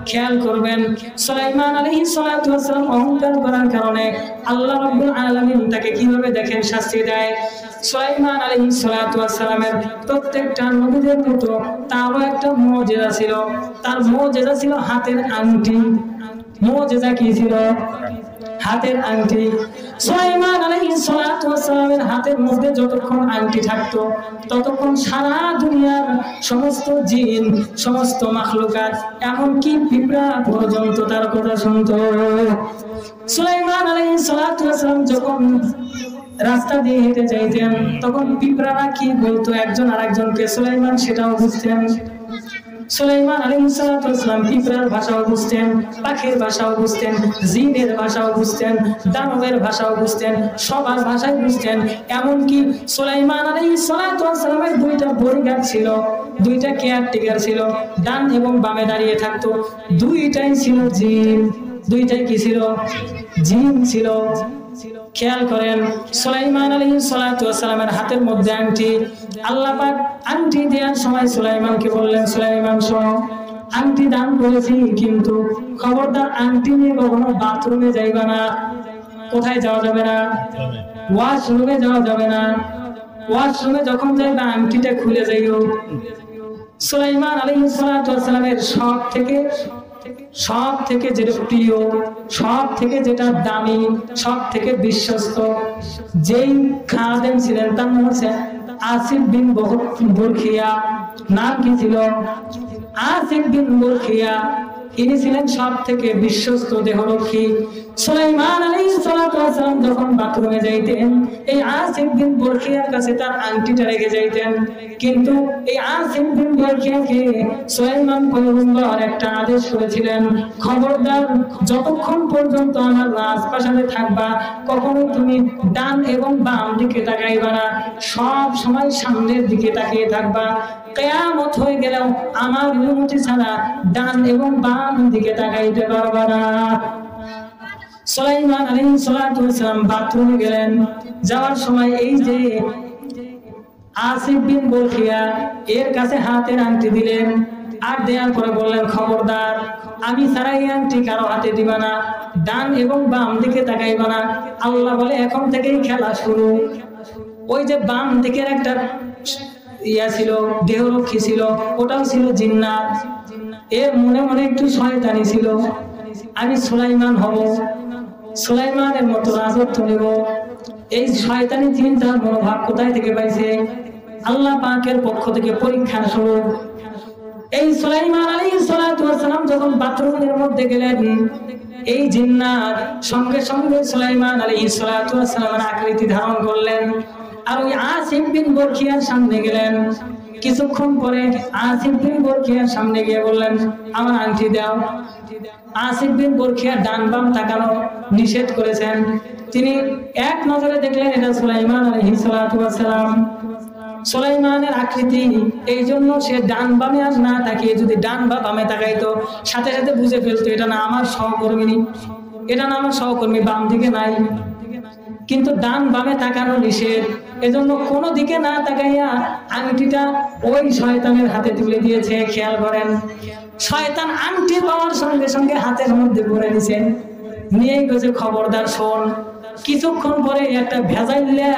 খেয়াল করবেন, সুলাইমান আলাইহিস সালাতু ওয়াস সালাম অহংকার করার কারণে আল্লাহ রাব্বুল আলামিন তাকে কিভাবে দেখেন শাস্তি দেয়। সুলাইমান আলাইহিস সালাতু ওয়াস সালামের প্রত্যেকটা নবীদের মতো তারও একটা মুজিজা ছিল। তার মুজিজা ছিল হাতের আংটি। মুজিজা কি ছিল? হাতের আংটি। সুলাইমান আলাইহিস সালাতু ওয়াস সালামের হাতের মধ্যে যতক্ষণ আংটি থাকতো, ততক্ষণ সারা দুনিয়ার সমস্ত জিন, সমস্ত মাখলুকাত, এমনকি পিঁপড়া পর্যন্ত তার কথা শুনতো। সুলাইমান আলাইহিস সালাতু ওয়াস সালাম যখন রাস্তা দিয়ে হেঁটে যাইতেন, তখন পিঁপড়ারা কি বলতো একজন আরেকজনকে, সুলাইমান সেটাও বুঝতেন। সুলাইমান আলাইহিস সালাতু ওয়াস সালাম পিঁপড়ার ভাষাও বুঝতেন, পাখির ভাষাও বুঝতেন, জিনের ভাষাও বুঝতেন, দানবের ভাষাও বুঝতেন, সবার ভাষাই বুঝতেন। এমনকি সুলাইমান আলাইহিস সালাতু ওয়াস সালামের দুইটা বডিগার্ড ছিল, দুইটা কেয়ারটেকার ছিল, ডান এবং বামে দাঁড়িয়ে থাকতো, দুইটাই ছিল জিন। দুইটাই কি ছিল? জিন ছিল। খেয়াল করেন, সুলাইমান আলাইহিস সালাতু ওয়াস সালামের হাতের মধ্যে আংটি। আল্লাহ পাক আংটি দেওয়ার সময় সুলাইমানকে বললেন, সুলাইমান শোনো, আংটি দান করেছি, কিন্তু খবরদার আংটি নিয়ে কখনো বাথরুমে যাইবা না। কোথায় যাওয়া যাবে না? ওয়াশরুমে যাওয়া যাবে না। ওয়াশরুমে যখন যাইবা আংটিটা খুলে যাইও। সুলাইমান আলাইহিস সালাতু ওয়াস সালামের সব থেকে যেটা প্রিয়, সব থেকে যেটা দামি, সব থেকে বিশ্বস্ত যেই খাদেম ছিলেন, তার নাম হচ্ছে আসিফ বিন বুরখিয়া। নাম কি ছিল? আসিফ বিন বুরখিয়া। ইনি ছিলেন সব থেকে বিশ্বস্ত দেহরক্ষী। সুলাইমান আলাইহিস সালাতু ওয়াস সালাম যখন বাথরুমে যাইতেন এই আসিফ বিন বরখিয়ার কাছে তার আংটিটা রেখে যাইতেন, কিন্তু এই আসিফ বিন বরখিয়াকে সুলাইমান পয়গম্বর একটা আদেশ করেছিলেন, খবরদার যতক্ষণ পর্যন্ত আমার রাজপ্রাসাদে থাকবা কখনো তুমি ডান এবং বাম দিকে তাকাইবা না, সব সময় সামনের দিকে তাকিয়ে থাকবা। কিয়ামত হয়ে গেলেও আমার অনুমতি ছাড়া ডান এবং বাম দিকে তাকাইতে পারবা না। সুলাইমান আলাইহিস সালাতু ওয়াস সালাম বাথরুমে গেলেন, যাওয়ার সময় এই যে আসিফ বিন বরখিয়া এর কাছে হাতের আংটি দিলেন, আর দেওয়ার পরে বললেন, খবরদার আমি ছাড়া এই আংটি কারো হাতে দিবা না, ডান এবং বাম দিকে তাকাইবা না। আল্লাহ বলে এখন থেকেই খেলা শুরু। ওই যে বাম দিকের একটা ইয়া ছিল, দেহরক্ষী ছিল, ওটাও ছিল জিন্নাত। এর মনে মনে একটু শয়তানি ছিল, আমি সুলাইমান হব, সুলাইমানের মতো রাজত্ব নেব। এই শয়তানি চিন্তার মনোভাব কোথায় থেকে পাইছে? আল্লাহ পাকের পক্ষ থেকে পরীক্ষা স্বরূপ। এই সুলাইমান আলাইহিস সালাতু ওয়াস সালাম যখন বাথরুমের মধ্যে গেলেন, এই জিন্নাত সঙ্গে সঙ্গে সুলাইমান আলাইহিস সালাতু ওয়াস সালামের আকৃতি ধারণ করলেন, আর ওই আসিফ বিন বরখিয়ার সামনে গেলেন। কিছুক্ষণ পরে আসিফ বিন বরখিয়ার সামনে গিয়ে বললেন, আমার আংটি দাও। আসিফ বিন বরখিয়া ডান বাম তাকানো নিষেধ করেছেন। তিনি এক নজরে দেখলেন এটা সুলাইমান আলাইহিস সালাতু ওয়াস সালাম। সুলাইমানের আকৃতি, এই জন্য সে ডান বামে আর না তাকিয়ে যদি ডান বা বামে তাকাইতো সাথে সাথে বুঝে ফেলতো এটা না আমার সহকর্মী, এটা না আমার সহকর্মী, বাম দিকে নাই। কিন্তু ডান বামে তাকানো নিষেধ, এজন্য কোনো দিকে না তাকাইয়া আংটিটা ওই শয়তানের হাতে তুলে দিয়েছে। খেয়াল করেন, শয়তান আংটি পাওয়ার সঙ্গে সঙ্গে হাতের মধ্যে ভরে দিয়েছে, নিয়েই গেছে, খবরদার শোন, কিছুক্ষণ পরে একটা ভেজাইল্লা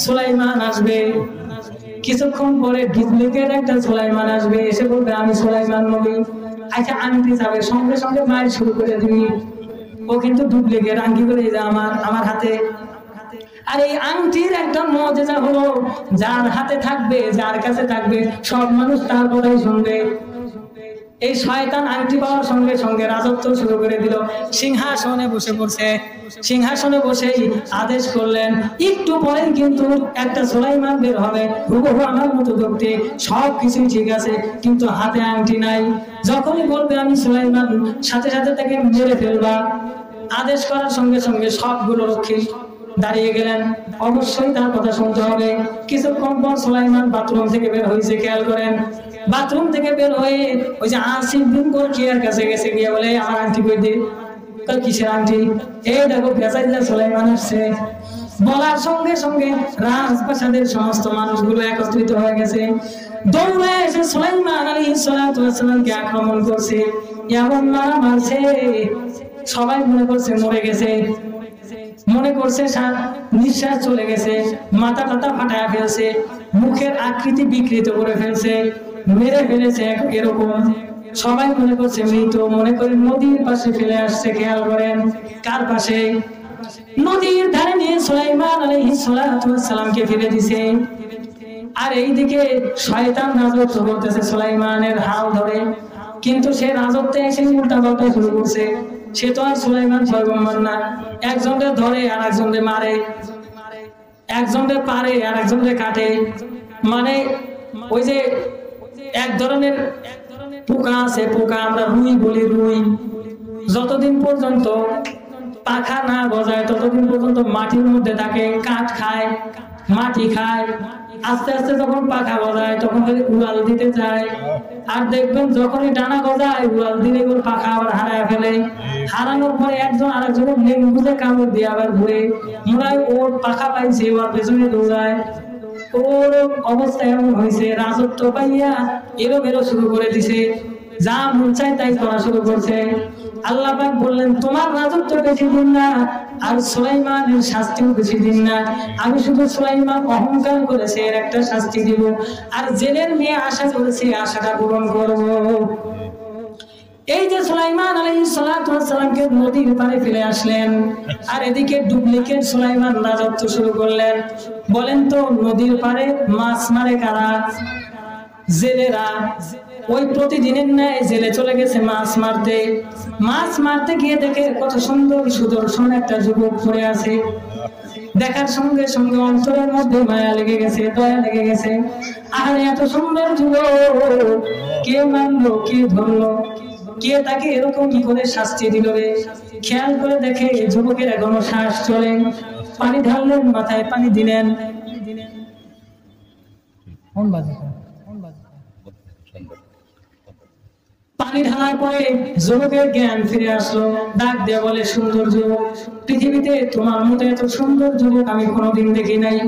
সুলাইমান আসবে, কিছুক্ষণ পরে ডুপ্লিকেট একটা সুলাইমান আসবে, এসে বলবে আমি সুলাইমান নবী। আচ্ছা আংটি যাবে, সঙ্গে সঙ্গে মায়ের শুরু করে দিবি, ও কিন্তু ডুপ্লিকেট আংটি করে আমার হাতে। আর এই আংটির একটা মুজিজা হলো, যার হাতে থাকবে, যার কাছে থাকবে, সব মানুষ তার কথাই শুনবে। এই শয়তান আংটি পাওয়ার সঙ্গে সঙ্গে রাজত্ব শুরু করে দিল, সিংহাসনে বসে পড়ছে। সিংহাসনে বসেই আদেশ করলেন, একটু পরেই কিন্তু একটা সুলাইমান বের হবে, হুবহু আমার মতো দেখতে, সব কিছুই ঠিক আছে, কিন্তু হাতে আংটি নাই। যখনই বলবে আমি সুলাইমান, সাথে সাথে তাকে মেরে ফেলবা। আদেশ করার সঙ্গে সঙ্গে সবগুলো রক্ষী দাঁড়িয়ে গেলেন, অবশ্যই তার কথা শুনতে হবে। কিছুক্ষণ পর সুলাইমান বাথরুম থেকে বের হয়েছে, খেয়াল করেন, বাথরুম থেকে বের হয়ে ওই যে আসিফ বিন বরখিয়ার কাছে গেছে, গিয়ে বলে আমার আংটি কই দে। কিসের আংটি? এই দেখো বেচাইল্লা সুলাইমান আসছে। বলার সঙ্গে সঙ্গে রাজপ্রাসাদের সমস্ত মানুষগুলো একত্রিত হয়ে গেছে, দৌড়ে এসে সুলাইমান আলাইহিস সালাতু ওয়াস সালামকে আক্রমণ করছে, এমন মারা মারছে, সবাই মনে করছে মরে গেছে, মনে করছে নিঃশ্বাস চলে গেছে, মাথা টাথা ফাটায় ফেলছে, মুখের আকৃতি বিকৃত করে ফেলছে, মেরে ফেলেছে এরকম। সবাই মনে করছে মৃত, মনে করে নদীর পাশে ফেলে আসছে। খেয়াল করেন, কার পাশে? নদীর ধারে নিয়ে সুলাইমান আলাইহিস সালাতু ওয়াস সালামকে ফেলে দিছে। আর এইদিকে শয়তান রাজত্ব করতেছে সুলাইমানের হাল ধরে, কিন্তু সে রাজত্বে এসে উল্টাপাল্টা শুরু করছে। সে তো আর সুলাইমান পয়গম্বর না, একজনকে ধরে আর একজনকে মারে, একজনকে পারে আর একজনকে কাটে। মানে ওই যে এক ধরনের পোকা আছে, পোকা আমরা রুই বলি, রুই যতদিন পর্যন্ত পাখা না গজায় ততদিন পর্যন্ত মাটির মধ্যে থাকে, কাঠ খায়, মাটি খায়। আস্তে আস্তে যখন পাখা গজায় তখন উড়াল দিতে যায়, আর দেখবেন যখনই ডানা গজায় উড়াল দিলে ওর পাখা আবার হারায় ফেলে। হারানোর পরে একজন আরেকজনের লেঙ্গুতে কামড় দিয়ে আবার ঘুরে, মনে হয় ওর পাখা পাইছে, ওর পেছনে দৌড়ায়। ওর অবস্থা এমন হয়েছে, রাজত্ব পাইয়া এলোমেলো শুরু করে দিছে, যা মন চায় তাই করা শুরু করছে। আল্লাহ পাক বললেন, তোমার রাজত্ব বেশি দিন না, আর সুলাইমানের শাস্তিও বেশি দিন না। আমি শুধু সুলাইমান অহংকার করেছে এর একটা শাস্তি দিব, আর জেলের নিয়ে আশা করেছে আশাটা পূরণ করব। এই যে সুলাইমান আলাইহিস সালাতু ওয়াস সালামকে নদীর পাড়ে ফেলে আসলেন, আর এদিকে ডুপ্লিকেট সুলাইমান রাজত্ব শুরু করলেন। বলেন তো নদীর পাড়ে মাছ মারে কারা? জেলেরা। ওই প্রতিদিনের ন্যায় জেলে চলে গেছে মাছ মারতে। মাছ মারতে গিয়ে দেখে কত সুন্দর সুদর্শন একটা যুবক পড়ে আছে। দেখার সঙ্গে সঙ্গে অন্তরের মধ্যে মায়া লেগে গেছে, দয়া লেগে গেছে। আর এত সুন্দর যুবক কে মানলো, কে ধরলো, কে তাকে এরকম কি করে শাস্তি দিল রে? খেয়াল করে দেখে যুবকের এখনো শ্বাস চলে। পানি ঢাললেন, মাথায় পানি দিলেন। পানি ঢালার পরে যুবকের জ্ঞান ফিরে আসলো। ডাক দিয়ে বলে, সুন্দর যুবক, পৃথিবীতে তোমার মতো এত সুন্দর যুবক আমি কোনোদিন দেখি নাই।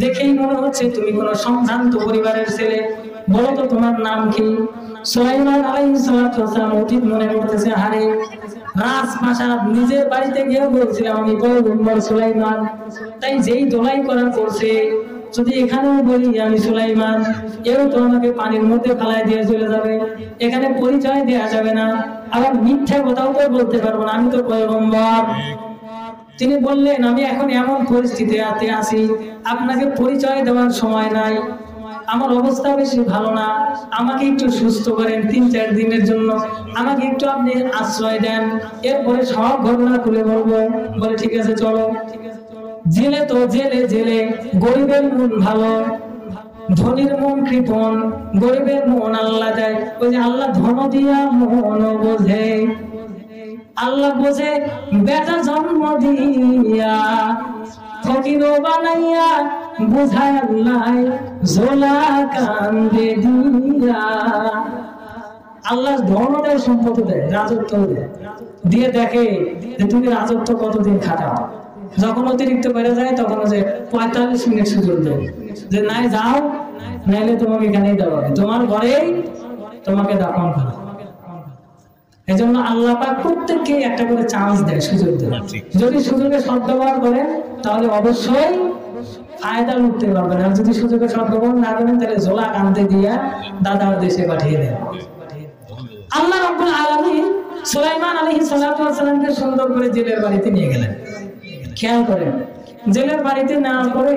দেখেই মনে হচ্ছে তুমি কোনো সম্ভ্রান্ত পরিবারের ছেলে। বলো তো তোমার নাম কি? সুলাইমান আলাইহিস সালাম অতীত মনে করতেছে। হারে, রাজপ্রাসাদ নিজের বাড়িতে গিয়ে বলছিলাম আমি বড় উম্মর সুলাইমান, তাই যেই দোলাই করা করছে যদি এখানেও বলি আমি সুলাইমান, এও তো আমাকে পানির মধ্যে ফেলায় দিয়ে চলে যাবে। এখানে পরিচয় দেওয়া যাবে না, আবার মিথ্যা কথাও তো বলতে পারবো না, আমি তো পয়গম্বর। তিনি বললেন, আমি এখন এমন পরিস্থিতিতে আছি, আপনাকে পরিচয় দেওয়ার সময় নাই, আমার অবস্থা বেশি ভালো না, আমাকে একটু সুস্থ করেন 3-4 দিনের জন্য, আমাকে একটু আপনি আশ্রয় দেন, এরপরে সব ঘটনা খুলে বলবো। বলে ঠিক আছে চলো। জেলে তো জেলে জেলে, গরিবের মন ভালো, ধনীর মন কৃপণ, গরিবের মন আল্লাহ দেয়। ওই যে আল্লাহ ধন দিয়া মন বোঝে, আল্লাহ বোঝে বেটা জন্ম দিয়া, ফকির বানাইয়া বুঝায় আল্লাহ ঝোলা কান্দে দিয়া। আল্লাহ ধন দেয়, সম্পত্তি দেয়, রাজত্ব দেয়, দিয়ে দেখে যে তুমি রাজত্ব কতদিন খাটাও। যখন অতিরিক্ত বেড়ে যায় তখন যে 45 মিনিট সুযোগ দেয় যে নাই যাও, নাইলে তোমাকে এখানেই দেওয়া হবে, তোমার ঘরেই তোমাকে দাফন করা। এই জন্য আল্লাহ পাক প্রত্যেককে একটা করে চান্স দেয়, সুযোগ দেয়। যদি সুযোগের সদ্ব্যবহার করেন তাহলে অবশ্যই ফায়দা লুটতে পারবেন, আর যদি সুযোগের সদ্ব্যবহার না করেন তাহলে ঝোলা কান্দে দিয়া দাদার দেশে পাঠিয়ে দেন। আল্লাহ রাব্বুল আলামিন সুলাইমান আলাইহিস সালামকে সুন্দর করে জেলের বাড়িতে নিয়ে গেলেন। খেয়াল করেন, জেলের বাড়িতে না করে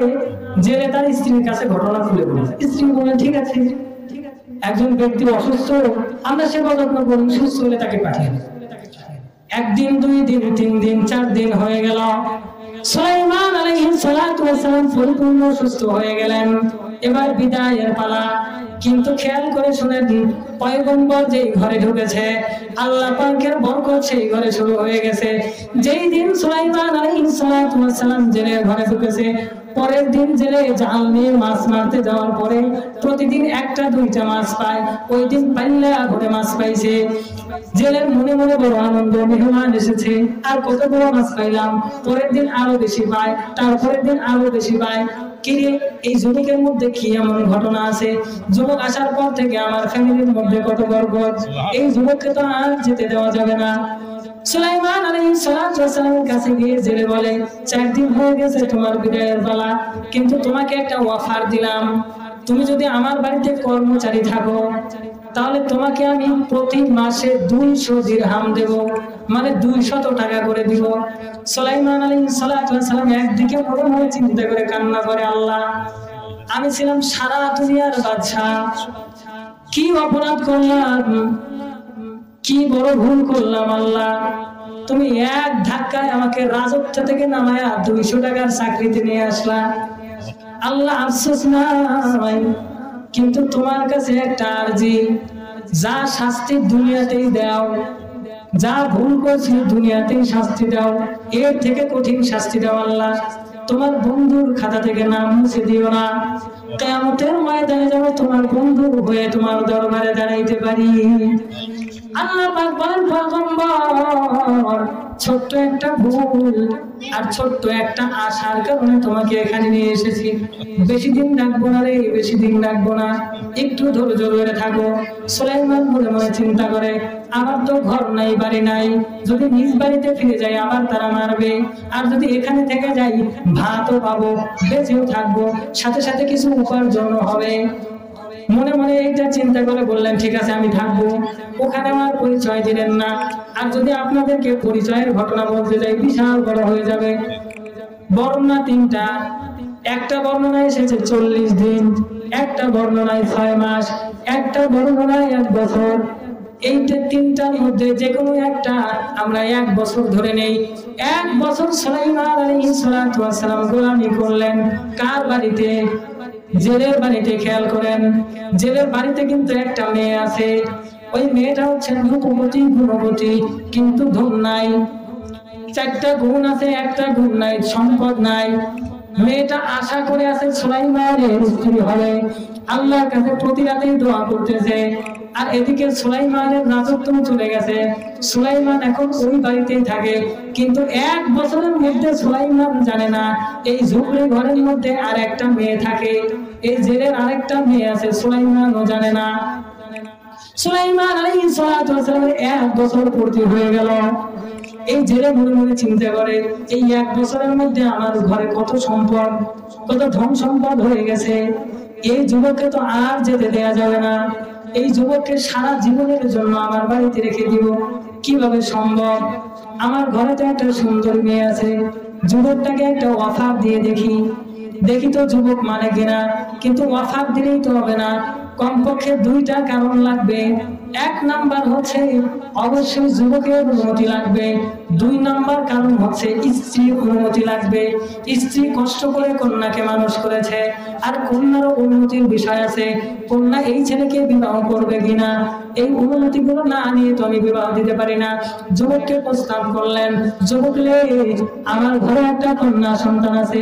জেলে তার স্ত্রীর কাছে ঘটনা খুলে বললেন। স্ত্রী বললেন, ঠিক আছে, একজন ব্যক্তি অসুস্থ, আমরা সেবা যত্ন করি, সুস্থ হলে তাকে পাঠিয়ে দিই। 1 দিন 2 দিন 3 দিন 4 দিন হয়ে গেল। সুলাইমান আলাইহিস সালাম পরিপূর্ণ সুস্থ হয়ে গেলেন। এবার বিদায়ের পালা। কিন্তু খেয়াল করে শুনেন, পয়গম্বর যেই ঘরে ঢুকেছে আল্লাহ পাকের বরকত সেই ঘরে শুরু হয়ে গেছে। যেই দিন সুলাইমান আলাইহিস সালাম জেলের ঘরে ঢুকেছে, পরের দিন জেলে জাল নিয়ে মাছ মারতে যাওয়ার পরে প্রতিদিন 1-2টা মাছ পায়। ওই দিন পাল্লা ভরে মাছ পাইছে। জেলের মনে মনে বড় আনন্দ, মেহমান এসেছে, আর কত বড় মাছ পাইলাম। পরের দিন আরো বেশি পায়, তারপরের দিন আরো বেশি পায়। কিরে, এই যুবকের মধ্যে কি এমন ঘটনা আছে? যুবক আসার পর থেকে আমার ফ্যামিলির মধ্যে কত বরকত, এই যুবককে তো আর যেতে দেওয়া যাবে না। সুলাইমান আলাইহিস সালামের কাছে গিয়ে জেলে বলে, 4 দিন হয়ে গেছে তোমার বিদায়ের পালা, কিন্তু তোমাকে একটা অফার দিলাম, তুমি যদি আমার বাড়িতে কর্মচারী থাকো তাহলে তোমাকে আমি প্রতি মাসে 200 দিরহাম দেব, মানে 200 টাকা করে দিব। সুলাইমান আলাইহিস সালাম একদিকে মনে মনে চিন্তা করে কান্না করে, আল্লাহ, আমি ছিলাম সারা দুনিয়ার বাদশা, কি অপরাধ করলাম, কি বড় ভুল করলাম আল্লাহ, তুমি এক ধাক্কায় আমাকে রাজত্ব থেকে নামায়া 200 টাকার চাকরিতে নিয়ে আসলা। আল্লাহ, আফসোস নাই, কিন্তু তোমার কাছে একটা আরজি, যা শাস্তি দুনিয়াতেই দাও, যা ভুল করছি দুনিয়াতেই শাস্তি দাও, এর থেকে কঠিন শাস্তি দাও আল্লাহ, তোমার বন্ধুর খাতা থেকে নাম মুছে দিও না, কিয়ামতের ময়দানে যেন তোমার বন্ধু হয়ে তোমার দরবারে দাঁড়াইতে পারি। আল্লাহ পাক বলেন, পয়গম্বর, ছোট্ট একটা ভুল আর ছোট্ট একটা আশার কারণে তোমাকে এখানে নিয়ে এসেছি, বেশি দিন রাখবো না রে, বেশি দিন রাখবো না, একটু ধৈর্য ধরে থাকো। সুলাইমান মনে মনে চিন্তা করে, আমার তো ঘর নাই, বাড়ি নাই, যদি নিজ বাড়িতে ফিরে যাই আবার তারা মারবে, আর যদি এখানে থেকে যাই ভাতও পাবো, বেঁচেও থাকবো, সাথে সাথে কিছু উপার্জন হবে। মনে মনে এইটা চিন্তা করে বললেন, ঠিক আছে আমি থাকবো। ওখানে আমার পরিচয় দিলেন না, আর যদি আপনাদেরকে পরিচয়ের ঘটনা বলতে যাই বিশাল বড় হয়ে যাবে। বর্ণনা 3টা, একটা বর্ণনা এসেছে 40 দিন, একটা বর্ণনায় 6 মাস, একটা বর্ণনায় 1 বছর। এইটা তিনটার মধ্যে যে কোনো একটা আমরা 1 বছর ধরে নেই। 1 বছর সুলাইমান আলাইহিস সালাতু ওয়াস সালাম গোলামি করলেন কার বাড়িতে? জেলের বাড়িতে। খেয়াল করেন, জেলের বাড়িতে কিন্তু একটা মেয়ে আছে। ওই মেয়েটা হচ্ছে রূপবতী, গুণবতী, কিন্তু ধন নাই। 4টা গুণ আছে, একটা গুণ নাই, সম্পদ নাই। মেয়েটা আশা করে আছে সুলাইমানের স্ত্রী হবে, আল্লাহর কাছে প্রতি রাতেই দোয়া করতেছে। আর এদিকে সুলাইমানের রাজত্ব চলে গেছে, সুলাইমান এখন ওই বাড়িতেই থাকে। কিন্তু 1 বছরের মধ্যে সুলাইমান জানে না এই ঝুপড়ি ঘরের মধ্যে আর একটা মেয়ে থাকে, এই জেলের আরেকটা মেয়ে আছে, সুলাইমানও জানে না। সুলাইমান আলাইহিস সালাতু ওয়াস সালামের 1 বছর পূর্তি হয়ে গেল। এই জেলে মনে মনে চিন্তা করে, এই 1 বছরের মধ্যে আমার ঘরে কত সম্পদ, কত ধন সম্পদ হয়ে গেছে। এই যুবককে তো আর যেতে দেয়া যাবে না, এই যুবককে সারা জীবনের জন্য আমার বাড়িতে রেখে দিব, কিভাবে সম্ভব? আমার ঘরে তো একটা সুন্দর মেয়ে আছে, যুবকটাকে একটা অফার দিয়ে দেখি, দেখি তো যুবক মানে কিনা। কিন্তু অফার দিলেই তো হবে না, কমপক্ষে 2টা কারণ লাগবে। 1 নাম্বার হচ্ছে অবশ্যই যুবকের অনুমতি লাগবে, 2 নাম্বার কারণ হচ্ছে স্ত্রীর অনুমতি লাগবে। স্ত্রী কষ্ট করে কন্যাকে মানুষ করেছে, আর কন্যারও অনুমতির বিষয় আছে, কন্যা এই ছেলেকে বিবাহ করবে কিনা। এই অনুমতিগুলো না নিয়ে তো আমি বিবাহ দিতে পারি না। যুবককে প্রস্তাব করলেন, যুবক রে, আমার ঘরে একটা কন্যা সন্তান আছে,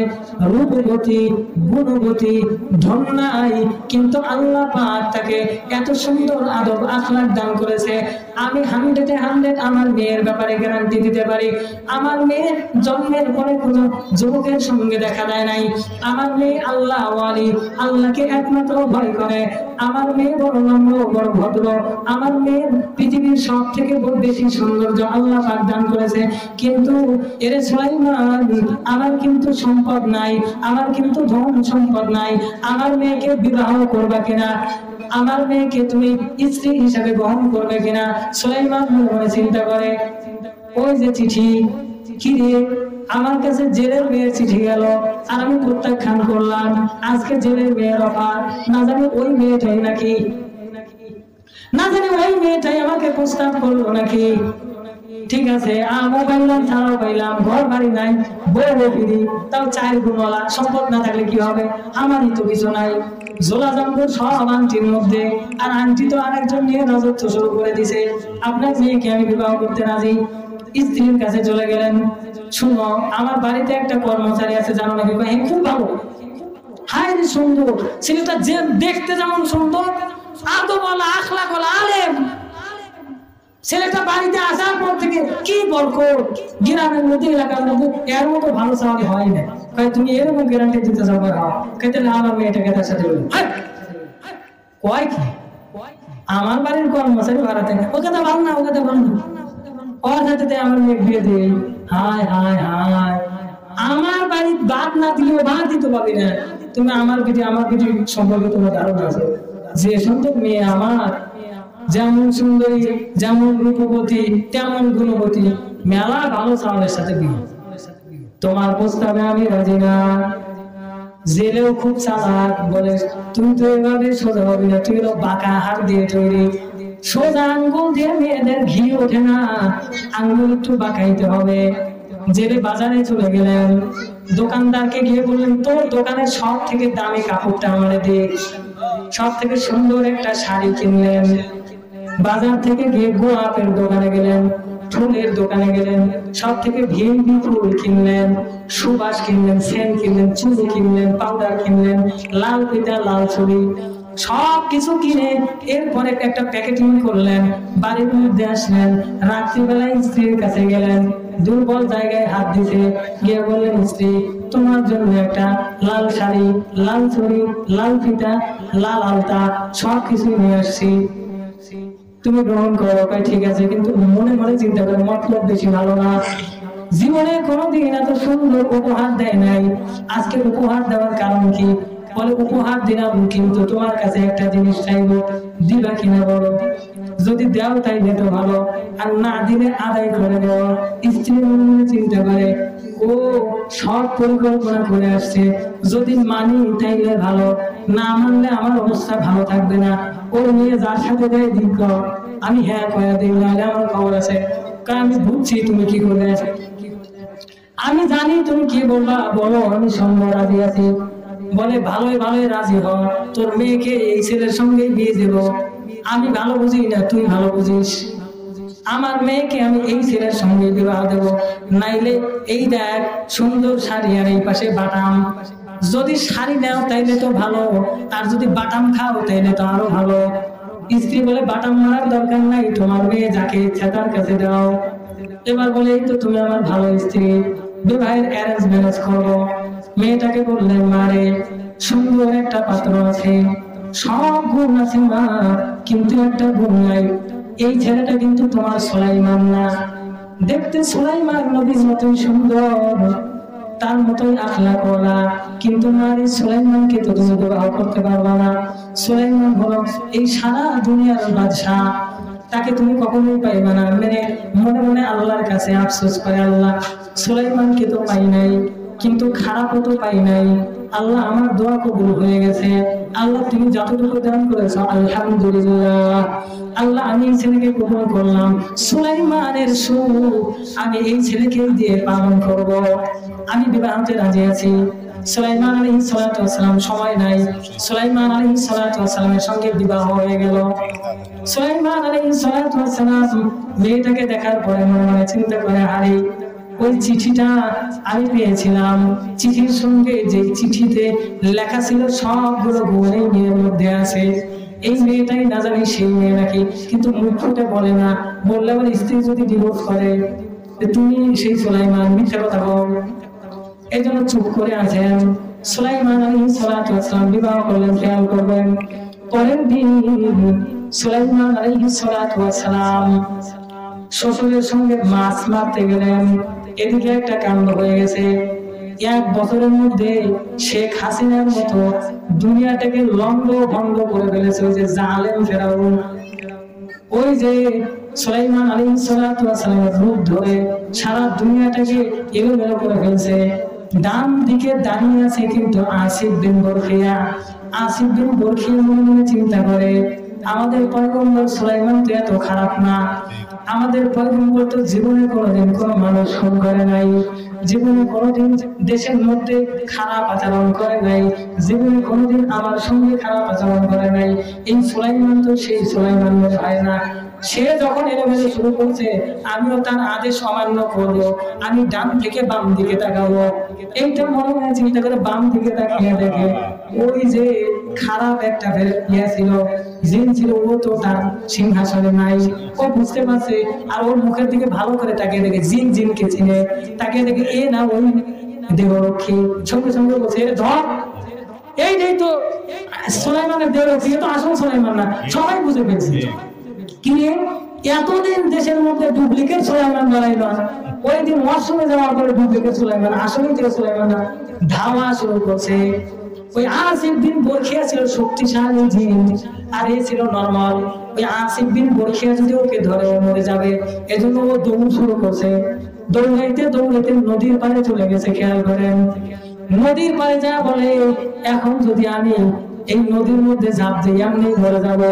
রূপবতী, গুণবতী, ধন নাই, কিন্তু আল্লাহ পাক তাকে এত সুন্দর আদব আখলাক দান করেছে। আমি 100-100 আমার মেয়ের ব্যাপারে গ্যারান্টি দিতে পারি। আমার মেয়ে জন্মের পরে কোনো যুবকের সঙ্গে দেখা দেয় নাই। আমার মেয়ে আল্লাহ ওয়ালি, আল্লাহকে একমাত্র ভয় করে। আমার মেয়ে বড় নম্র, বড় ভদ্র। আমার মেয়ের পৃথিবীর সব থেকে বেশি সৌন্দর্য আল্লাহ পাক দান করেছে। কিন্তু এর সুলাইমান, আমার কিন্তু সম্পদ নাই, আমার কিন্তু ধন সম্পদ নাই। আমার মেয়েকে বিবাহ করবা কিনা, আমার মেয়েকে তুমি স্ত্রী হিসাবে গ্রহণ করবে কিনা? সুলাইমান মনে চিন্তা করে, ওই যে চিঠি, কি রে, আমার কাছে জেলের মেয়ের চিঠি গেল, আর আমি প্রত্যাখ্যান করলাম। আজকে জেলের মেয়ের অফার, না জানি ওই মেয়েটাই নাকি, না জানি ওই মেয়েটাই আমাকে প্রস্তাব করলো নাকি। ঠিক আছে, আমও পাইলাম, ছাড়াও পাইলাম, ঘর বাড়ি নাই, বউ ফিরি, তাও 4 গুণওয়ালা। সম্পদ না থাকলে কি হবে? আমারই তো কিছু নাই, ঝোলা জঙ্গল সব আন্টির মধ্যে, আর আন্টি তো আরেকজন নিয়ে রাজত্ব শুরু করে দিছে। আপনার মেয়েকে আমি বিবাহ করতে রাজি। স্ত্রীর কাছে চলে গেলেন, শুনো, আমার বাড়িতে একটা কর্মচারী আছে, জানো নাকি? খুব ভালো, হায় রে সুন্দর ছেলেটা, যে দেখতে যেমন সুন্দর, আদবওয়ালা, আখলাকওয়ালা, আলেম। ছেলেটা বাড়িতে আসার পর থেকে কি বরকত, গ্রামের মধ্যে, এলাকার মধ্যে এর মতো ভালো চাওয়ালি হয় না। তুমি এরকম গ্যারান্টি দিতে যাবো? তাহলে আমার মেয়েটাকে তার সাথে বলি, কয় কি আমার বাড়ির কর্মচারী ভাড়া থাকে, ও কথা ভালো না, ও কথা ভালো না, ওর সাথে আমার মেয়ে বিয়ে দিই। হায় হায় হায়, আমার বাড়ির বাদ না দিলেও বাদ দিতে পারবি না। তুমি আমার পিঠে সম্পর্কে তোমার ধারণা আছে? যে সুন্দর মেয়ে আমার, যেমন সুন্দরী, যেমন রূপবতী, তেমন গুণবতী, মেলা ভালো চাওয়ালের সাথে বিয়ে। তোমার প্রস্তাবে আমি রাজি না। জেলেও খুব চালাক, বলে তুমি তো এভাবে সোজা হবি না, তুই বাঁকা হাত দিয়ে তৈরি, সোজা আঙ্গুল দিয়ে মেয়েদের ঘি ওঠে না, আঙ্গুল একটু বাঁকাইতে হবে। জেলে বাজারে চলে গেলেন, দোকানদারকে গিয়ে বললেন, তোর দোকানের সব থেকে দামি কাপড়টা আমারে দে। সব থেকে সুন্দর একটা শাড়ি কিনলেন। বাজার থেকে গিয়ে গোলাপের দোকানে গেলেন, ফুলের দোকানে গেলেন, সব থেকে ভিআইপি ফুল কিনলেন, সুবাস কিনলেন, সেন্ট কিনলেন, চুড়ি কিনলেন, পাউডার কিনলেন, লাল পিতা, লাল ছুরি, সবকিছু কিনে এরপরে একটা প্যাকেটিং করলেন, বাড়ির মধ্যে আসলেন। রাত্রিবেলায় স্ত্রীর কাছে গেলেন, দুর্বল জায়গায় হাত দিতে গিয়ে বললেন, স্ত্রী, তোমার জন্য একটা লাল শাড়ি, লাল ছুরি, লাল ফিতা, লাল আলতা, সবকিছু নিয়ে আসছি, তুমি গ্রহণ করো। ঠিক আছে, কিন্তু মনে মনে চিন্তা করে, মতলব বেশি ভালো না। জীবনে কোনোদিন এত সুন্দর উপহার দেয় নাই, আজকে উপহার দেওয়ার কারণ কি? বলে, উপহার দিলাম, কিন্তু তোমার কাছে একটা জিনিস চাইবো, দিবা কিনা বলো? যদি দাও তাইলে তো ভালো, আর না দিলে আদায় করে দেওয়া। স্ত্রী মনে মনে চিন্তা করে, ও সব পরিকল্পনা করে আসছে, যদি মানি তাইলে ভালো, না মানলে আমার অবস্থা ভালো থাকবে না। ওর মেয়ে যার সাথে দেয় দিক আমি হ্যাঁ কয়ে দিই, নাহলে আমার খবর আছে। কারণ আমি বুঝছি তুমি কি করবে, আমি জানি তুমি কি বলবা, বলো আমি সঙ্গে রাজি আছি। বলে ভালোই ভালোই রাজি হ, তোর মেয়েকে এই ছেলের সঙ্গে বিয়ে দেব। আমি ভালো বুঝি না, তুই ভালো বুঝিস, আমার মেয়েকে আমি এই ছেলের সঙ্গে বিবাহ দেব। নাইলে এই দেখ সুন্দর শাড়ি আর এই পাশে বাটাম, যদি শাড়ি নাও তাইলে তো ভালো, আর যদি বাটাম খাও তাইলে তো আরো ভালো। স্ত্রী বলে বাটাম মারার দরকার নাই, তোমার মেয়ে যাকে ইচ্ছা তার কাছে দাও। এবার বলে এই তো তুমি আমার ভালো স্ত্রী, বিবাহের অ্যারেঞ্জ ম্যারেজ করবো। মেয়েটাকে বললেন মারে সুন্দর একটা পাত্র আছে, সব গুণ আছে মা, কিন্তু একটা গুণ নাই, এই ছেলেটা কিন্তু তোমার সুলাইমান না। দেখতে সুলাইমান নবীর মতোই সুন্দর, তার মতোই আখলাকওয়ালা, কিন্তু নারী সুলাইমানকে তো তুমি বিবাহ করতে পারবা না। সুলাইমান হলো এই সারা দুনিয়ার বাদশাহ, তাকে তুমি কখনোই পাইবা না। মনে মনে আল্লাহর কাছে আফসোস করে, আল্লাহ সুলাইমানকে তো পাই নাই, কিন্তু খারাপও তো পাই নাই। আল্লাহ আমার দোয়া কবুল হয়ে গেছে, আল্লাহ তুমি যতটুকু দান করেছো আলহামদুলিল্লাহ। আল্লাহ আমি এই ছেলেকে কবুল করলাম, সুলাইমানের সুখ আমি এই ছেলেকে দিয়ে পালন করব, আমি বিবাহতে রাজি আছি। সুলাইমান আলাইহিস সালাতু ওয়াস সালাম সময় নাই, সুলাইমান আলাইহিস সালাতু ওয়াস সালামের সঙ্গে বিবাহ হয়ে গেল। সুলাইমান আলাইহিস সালাতু ওয়াস সালাম মেয়েটাকে দেখার পরে মনে মনে চিন্তা করে, আরে ওই চিঠিটা আমি পেয়েছিলাম, চিঠির সঙ্গে যে চিঠিতে লেখা ছিল সবগুলো গুণ এই মেয়ের মধ্যে আছে, এই মেয়েটাই না জানি সেই মেয়ে নাকি, কিন্তু মুখ ফুটে বলে না, বললে আমার স্ত্রী যদি ডিভোর্স করে তুমি সেই সুলাইমান, মিথ্যা কথা বল। এই জন্য চুপ করে আছেন। সুলাইমান আলাইহিস সালাতু ওয়াস সালাম বিবাহ করলেন। খেয়াল করবেন পরের দিন সুলাইমান আলাইহিস সালাতু ওয়াস সালাম শ্বশুরের সঙ্গে মাছ মারতে গেলেন। এদিকে একটা কাণ্ড হয়ে গেছে, 1 বছরের মধ্যে শেখ হাসিনার মতো দুনিয়াটাকে লন্ড ভন্ড করে ফেলেছে ওই যে জালেম ফেরাউন। ওই যে সুলাইমান আলাইহিস সালাতু ওয়াস সালামের রূপ ধরে সারা দুনিয়াটাকে এলোমেলো করে ফেলছে। ডান দিকে দাঁড়িয়ে আছে কিন্তু আসিফ বিন বরখিয়া। আসিফ বিন বরখিয়া মনে মনে চিন্তা করে, আমাদের পয়গম্বর সুলাইমান তো এত খারাপ না, আমাদের পয়গম্বর তো জীবনে কোনোদিন কোনো মানুষ খুন করে নাই, জীবনে কোনোদিন দেশের মধ্যে খারাপ আচরণ করে নাই, জীবনে কোনোদিন আমার সঙ্গে খারাপ আচরণ করে নাই। এই সুলাইমান তো সেই সুলাইমান হয় না। সে যখন এলোমেলো শুরু করছে, আমিও তার আদেশ অমান্য করব, আমি ডান থেকে বাম দিকে তাকাবো। এইটা মনে মনে চিন্তা করে বাম দিকে তাকিয়ে দেখে ওই যে খারাপ একটা ইয়ে ছিল, জিন ছিল, ও তো তার সিংহাসনে নাই। ও বুঝতে পারছে, আর ওর মুখের দিকে ভালো করে তাকিয়ে দেখে জিন জিনকে চিনে, তাকিয়ে দেখে এ না ওই দেহরক্ষী। সঙ্গে সঙ্গে বলছে ধর, এই নেই তো সুলাইমানের দেহরক্ষী, তো আসল সুলাইমান না। সবাই বুঝে পেয়েছে কি এতদিন দেশের মধ্যে ডুপ্লিকেট সুলাইমান বানাইল, ওই দিন ওয়াশরুমে যাওয়ার পরে ডুপ্লিকেট সুলাইমান, আসলেই তো সুলাইমান না। ধাওয়া শুরু করছে। ওই আসিফ বিন বরখিয়া ছিল শক্তিশালী জিন, আর এ ছিল নরমাল। ওই আসিফ বিন বরখিয়া যদি ওকে ধরে ও মরে যাবে, এজন্য ও দৌড় শুরু করছে। দৌড়াইতে দৌড়াইতে নদীর পাড়ে চলে গেছে। খেয়াল করেন, নদীর পাড়ে যা বলে, এখন যদি আমি এই নদীর মধ্যে ঝাঁপ দিই আমি মরে যাবো,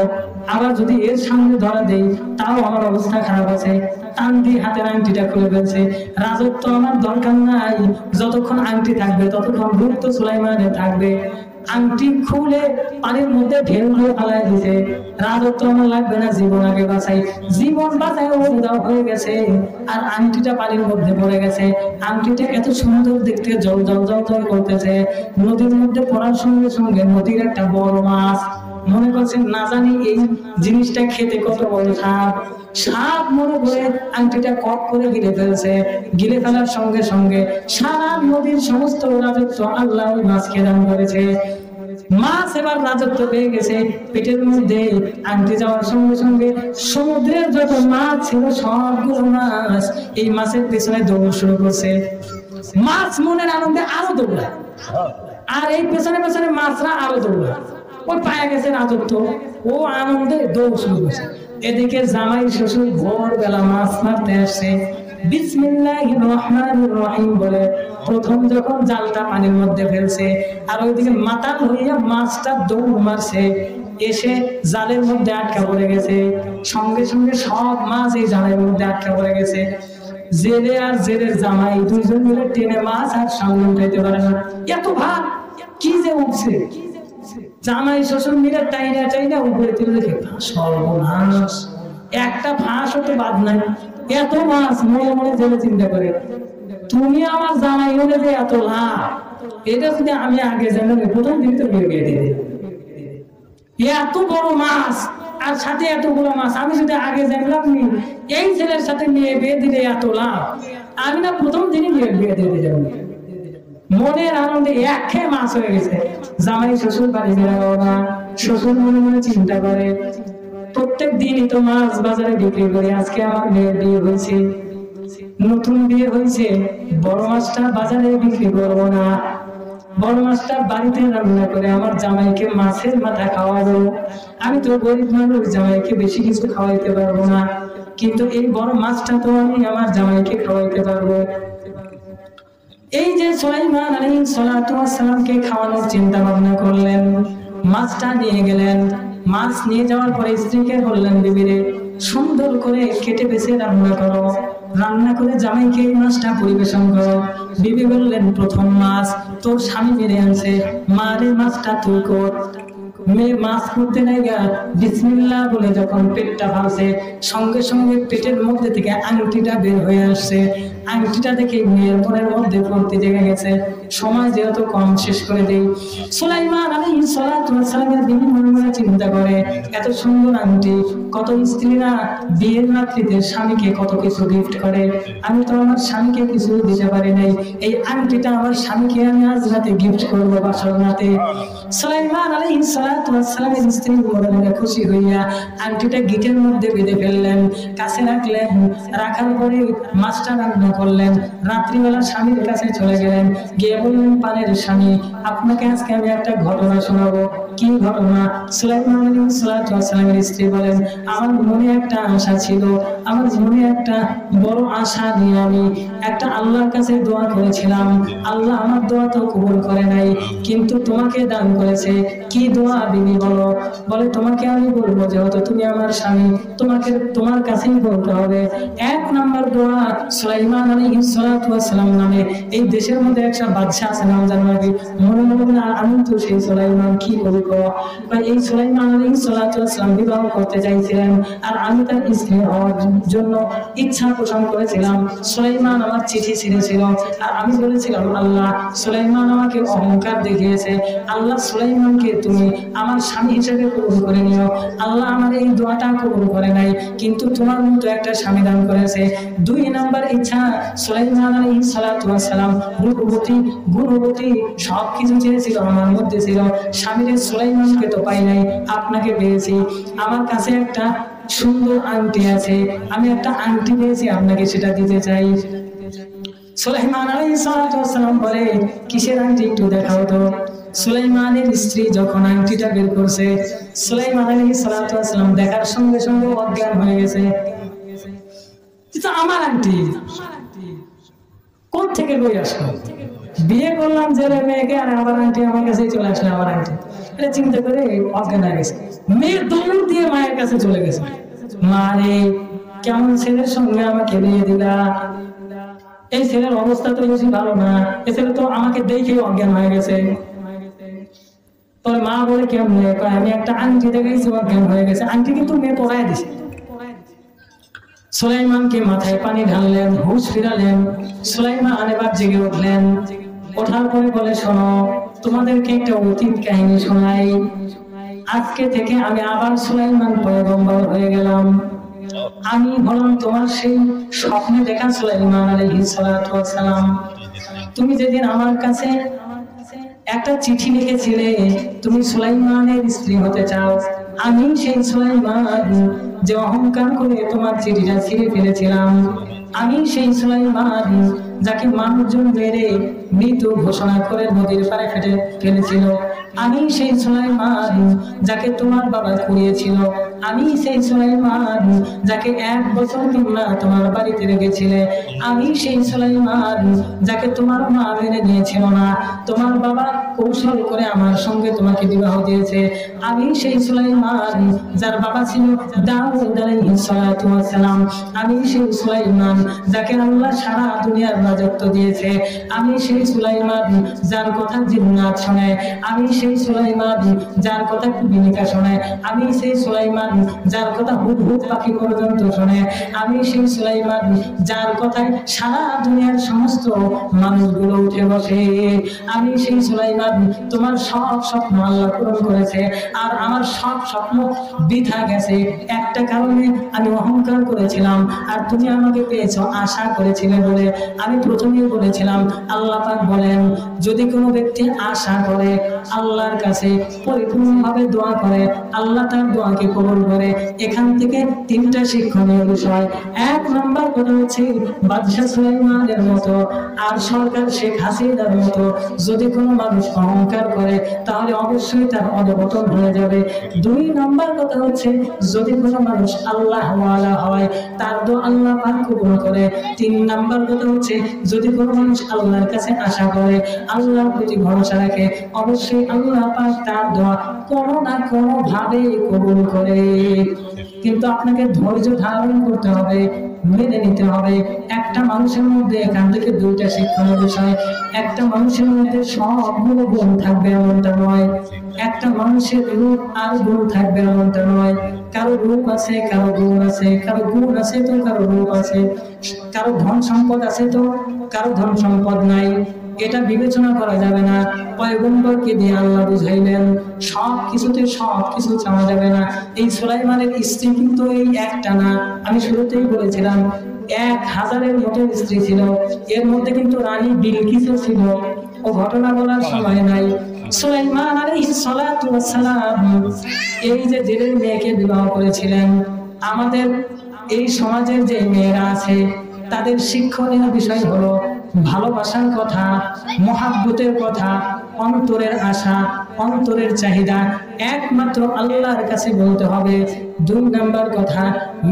আবার যদি এর সামনে ধরা দেই তাও আমার অবস্থা খারাপ আছে। টান দিয়ে হাতের আংটিটা খুলে ফেলছে। রাজত্ব আমার দরকার নাই, যতক্ষণ আংটি থাকবে ততক্ষণ রূপ তো সুলাইমানের থাকবে। আংটি খুলে পানির মধ্যে ঢেল দিয়ে পালাই দিছে। রাজত্ব আমার লাগবে না, জীবন আগে বাঁচাই। জীবন বাঁচাই উদাও হয়ে গেছে, আর আংটিটা পানির মধ্যে পড়ে গেছে। আংটিটা এত সুন্দর দেখতে, জল জল জল জল করতেছে। নদীর মধ্যে পড়ার সঙ্গে সঙ্গে নদীর একটা বড় মাছ মনে করছেন, না জানি এই জিনিসটা খেতে কত বড় স্বাদ। সাপ মনে করে আংটিটা কক করে গিলে ফেলছে। গিলে ফেলার সঙ্গে সঙ্গে সারা নদীর সমস্ত রাজত্ব আল্লাহ ওই মাছকে দান করেছে। মাছ এবার রাজত্ব পেয়ে গেছে পেটের মধ্যে। আংটি যাওয়ার সঙ্গে সঙ্গে সমুদ্রের যত মাছ ছিল সবগুলো মাছ এই মাছের পেছনে দৌড় শুরু করছে। মাছ মনের আনন্দে আরো দৌড়ায়, আর এই পেছনে পেছনে মাছরা আরো দৌড়ায়। ওই পায়ে গেছে রাজত্ব, ও আনন্দে দৌড় শুরু করছে। এদিকে জামাই শ্বশুর ভোরবেলা মাছ মারতে আসছে, বিসমিল্লাহির রহমানির রহিম বলে প্রথম যখন জালটা পানির মধ্যে ফেলছে আর ওইদিকে মাতাল হইয়া মাছটা দৌড় মারছে, এসে জালের মধ্যে আটকা পড়ে গেছে। সঙ্গে সঙ্গে সব মাছ এই জালের মধ্যে আটকা পড়ে গেছে। জেলে আর জেলের জামাই দুইজন মিলে টেনে মাছ আর সামনে উঠাইতে পারে না, এত ভার কি যে উঠছে। জামাই শ্বশুর মিলে টাইনা টাইনা উপরে তুলে দেখে সর্বনাশ, একটা ফাঁস হতে বাদ নাই। এত মাছ মনে মনে জেলে চিন্তা করে, তুমি আমার জামাই হলে যে এত লাভ, এটা যদি আমি আগে জানলাম প্রথম দিন তো বিয়ে দিয়ে দিই। এত বড় মাছ আর সাথে এতগুলো মাছ আমি যদি আগে জানলাম নি এই ছেলের সাথে মেয়ে বিয়ে দিলে এত লাভ, আমি না প্রথম দিনই বিয়ে দিয়ে দিলাম। মনের আনন্দে এক খেয়ে মাছ হয়ে গেছে। জামাই শ্বশুর বাড়ি বেরাবো না, শ্বশুর মনে মনে চিন্তা করে প্রত্যেক দিনই তো মাছ বাজারে বিক্রি করে, আজকে আমার মেয়ের বিয়ে হয়েছে, নতুন বিয়ে হয়েছে, বড় মাছটা বাজারে বিক্রি করবো না, বড় মাছটা বাড়িতে রান্না করে আমার জামাইকে মাছের মাথা খাওয়াবো। আমি তো গরিব মানুষ, জামাইকে বেশি কিছু খাওয়াইতে পারবো না, কিন্তু এই বড় মাছটা তো আমি আমার জামাইকে খাওয়াইতে পারবো। এই যে সুলাইমান আলাইহিস সালাতু ওয়াস সালামকে খাওয়ানোর চিন্তা ভাবনা করলেন, মাছটা নিয়ে গেলেন। মাছ নিয়ে যাওয়ার পরে স্ত্রীকে বললেন, বিবিরে সুন্দর করে কেটে বেছে রান্না করো, রান্না করে জামাইকে এই মাছটা পরিবেশন করো। বিবি বললেন, প্রথম মাছ তোর স্বামী মেরে আনছে, মারে মাছটা তুই কর। মেয়ে মাছ করতে নাই গা, বিসমিল্লাহ বলে যখন পেটটা ফালছে, সঙ্গে সঙ্গে পেটের মধ্যে থেকে আংটিটা বের হয়ে আসছে। আংটিটা দেখে মেয়ের মনের মধ্যে ফুর্তি জেগে গেছে। সময় যেহেতু কম, শেষ করে দেই। সুলাইমান আলাইহিস সালাতু ওয়াস সালামের বিবি মনে মনে চিন্তা করে, এত সুন্দর আংটি, কত স্ত্রীরা বিয়ের রাত্রিতে স্বামীকে কত কিছু গিফট করে, আমি তো আমার স্বামীকে কিছু দিতে পারি নাই, এই আংটিটা আমার স্বামীকে আমি আজ রাতে গিফট করবো বাসর রাতে। সুলাইমান আলাইহিস সালাতু ওয়াস সালামের স্ত্রী মনে মনে খুশি হইয়া আংটিটা গিটের মধ্যে বেঁধে ফেললেন, কাছে রাখলেন। রাখার পরে মাছটা রান্না করলেন। রাত্রিবেলা স্বামীর কাছে চলে গেলেন, গিয়ে বললেন, পানের স্বামী, আপনাকে আজকে আমি একটা ঘটনা শোনাবো। কি ঘটনা? সুলাইমান আলাইহিস সালাতু ওয়াস সালামের স্ত্রী বলেন, আমার মনে একটা আশা ছিল, আমার মনে একটা বড় আশা নিয়ে আমি একটা আল্লাহর কাছে দোয়া করেছিলাম, আল্লাহ আমার দোয়া তো কবুল করে নাই, কিন্তু তোমাকে দান করেছে। কি দোয়া বিবি বলো? বলে, তোমাকে আমি বলবো, যেহেতু তুমি আমার স্বামী, তোমাকে তোমার কাছেই বলতে হবে। এক নাম্বার দোয়া, সুলাইমান আলাইহিস সালাতু ওয়াস সালাম নামে এই দেশের মধ্যে একটা বাদশা আছে, নাম জানো নাকি? মনে মনে আমি তো সেই সুলাইমান, কি বলবো? এই সুলাইমান আলাইহিস সালাতু ওয়াস সালাম বিবাহ করতে চাইছিলেন, আর আমি তার স্ত্রী হওয়ার জন্য ইচ্ছা পোষণ করেছিলাম। সুলাইমান আমার চিঠি ছিঁড়েছিল, আর আমি বলেছিলাম, আল্লাহ, সুলাইমান আমাকে অহংকার দেখিয়েছে, আল্লাহ সুলাইমানকে তুমি আমার স্বামী হিসেবে কবুল করে নিও। আল্লাহ আমার এই দোয়াটা কবুল করে নাই, কিন্তু তোমার মতো একটা স্বামী দান করেছে। দুই নাম্বার ইচ্ছা, সুলাইমান আলাইহিস সালাতু ওয়াস সালাম রূপবতী, গুণবতী, সবকিছু চেয়েছিল, আমার মধ্যে ছিল। স্বামীর সুলাইমানকে তো পাই নাই, আপনাকে পেয়েছি। আমার কাছে একটা সুন্দর আংটি আছে, আমি একটা আংটি পেয়েছি, আপনাকে সেটা দিতে চাই। সুলাইমান আলাইহিস সালাতু ওয়াস সালাম বলে, কিসের আংটি, একটু দেখাও তো। সুলাইমানের স্ত্রী যখন আংটিটা বের করছে, সুলাইমান আলাইহিস সালাতু ওয়াস সালাম দেখার সঙ্গে সঙ্গে অজ্ঞান হয়ে গেছে। এটা আমার আংটি, কোথা থেকে লই আসলো? বিয়ে করলাম ছেলে মেয়েকে, আর আমার আংটি আমার কাছে চলে আসলো, আমার আংটি। এটা চিন্তা করে অজ্ঞান হয়ে গেছে। মেয়ে দৌড় দিয়ে মায়ের কাছে চলে গেছে, মা রে, কেমন ছেলের সঙ্গে আমাকে বিয়ে দিলা, এই ছেলের অবস্থা তো বেশি ভালো না, এই ছেলে তো আমাকে দেখে অজ্ঞান হয়ে গেছে। তোর মা বলে, কেমন? আমি একটা আংটি দেখেছি, অজ্ঞান হয়ে গেছে। আংটি কিন্তু মেয়ে পড়ায় দিছে। সুলাইমানকে মাথায় পানি ঢাললেন, হুঁশ ফিরালেন। সুলাইমান এবার জেগে উঠলেন। ওঠার পরে বলে, শোনো, তোমাদেরকে একটা অতীত কাহিনী শোনাই। আজকে থেকে আমি আবার সুলাইমান পয়গম্বর হয়ে গেলাম। আমি হলাম তোমার সেই স্বপ্নে দেখা সুলাইমান আলাইহিস সালাতু ওয়াস সালাম। তুমি যেদিন আমার কাছে একটা চিঠি লিখেছিলে, তুমি সুলাইমানের স্ত্রী হতে চাও, আমি সেই সুলাইমান যে অহংকার করে তোমার চিঠিটা ছিঁড়ে ফেলেছিলাম, আমি সেই সুলাইমান যাকে মানুষজন মেরে মৃত ঘোষণা করে নদীর পাড়ে ফেলে ফেলেছিল, আমি সেই সুলাইমান যাকে তোমার বাবা কুড়িয়েছিল, আমি সেই সুলাইমান যাকে 1 বছর তোমরা তোমার বাড়িতে রেখেছিলে, আমি সেই সুলাইমান যাকে তোমার মা মেনে নিয়েছিল না, তোমার বাবা কৌশল করে আমার সঙ্গে তোমাকে বিবাহ দিয়েছে। আমি সেই সুলাইমান যার বাবা ছিল দাউদ আলাইহিস সালাতু ওয়াস সালাম, আমি সেই সুলাইমান যাকে আল্লাহ সারা দুনিয়ার রাজত্ব দিয়েছে। আমি সেই সুলাইমান যার কথা জিন্নাত শোনে, আমি সেই সুলাইমান যার কথা বিনিকা শোনে, আমি সেই সুলাইমান যার কথা হুদহুদ পাখি পর্যন্ত শোনে, আমি সেই সুলাইমান যার কথায় সারা দুনিয়ার সমস্ত মানুষগুলো উঠে বসে। আমি সেই সুলাইমান তোমার সব স্বপ্ন আল্লাহ পূরণ করেছে, আর আমার সব স্বপ্ন বৃথা গেছে একটা কারণে, আমি অহংকার করেছিলাম আর তুমি আমাকে পেয়েছো আশা করেছিলে বলে। আমি প্রথমেই বলেছিলাম, আল্লাহ পাক বলেন যদি কোনো ব্যক্তি আশা করে আল্লাহর কাছে পরিপূর্ণভাবে দোয়া করে, আল্লাহ তার দোয়াকে কবুল করে। এখান থেকে 3টা শিক্ষণীয় বিষয়। 1 নম্বর কথা হচ্ছে বাদশা সুলাইমানের মতো আর সরকার শেখ হাসিনার মতো যদি কোনো মানুষ অহংকার করে তাহলে অবশ্যই তার অধঃপতন হয়ে যাবে। 2 নম্বর কথা হচ্ছে যদি কোনো মানুষ আল্লাহ ওয়ালা হয় তার দোয়া আল্লাহ পাক কবুল করে। 3 নম্বর কথা হচ্ছে যদি কোনো মানুষ আল্লাহর কাছে আশা করে, আল্লাহর প্রতি ভরসা রাখে, অবশ্যই আল্লাহ পাক তার দোয়া কোনো না কোনো ভাবে কবুল করে। কিন্তু আপনাকে ধৈর্য ধারণ করতে হবে, মেনে নিতে হবে। একটা মানুষের মধ্যে এখান থেকে 2টা শিক্ষণীয় বিষয়। একটা মানুষের মধ্যে সবগুলো গুণ থাকবে এমনটা নয়, একটা মানুষের রূপ আর গুণ থাকবে এমনটা নয়। কারো রূপ আছে, কারো গুণ আছে, কারো গুণ আছে তো কারো রূপ আছে, কারো ধন সম্পদ আছে তো কারো ধন সম্পদ নাই। এটা বিবেচনা করা যাবে না। পয়গম্বরকে দিয়ে আল্লাহ বুঝাইলেন সব কিছুতে সব কিছু চাওয়া যাবে না। এই সুলাইমানের স্ত্রী কিন্তু এই একটা না, আমি শুরুতেই বলেছিলাম 1000-এর মতো স্ত্রী ছিল, এর মধ্যে কিন্তু রানী বিলকিসও ছিল। ও ঘটনা বলার সময় নাই। সুলাইমান আলাইহিস সালাতু ওয়াস সালাম এই যে জেলের মেয়েকে বিবাহ করেছিলেন, আমাদের এই সমাজের যে মেয়েরা আছে তাদের শিক্ষণীয় বিষয় হলো ভালোবাসার কথা, মহাব্বতের কথা, অন্তরের আশা, অন্তরের চাহিদা একমাত্র আল্লাহর কাছে বলতে হবে। 2 নম্বর কথা,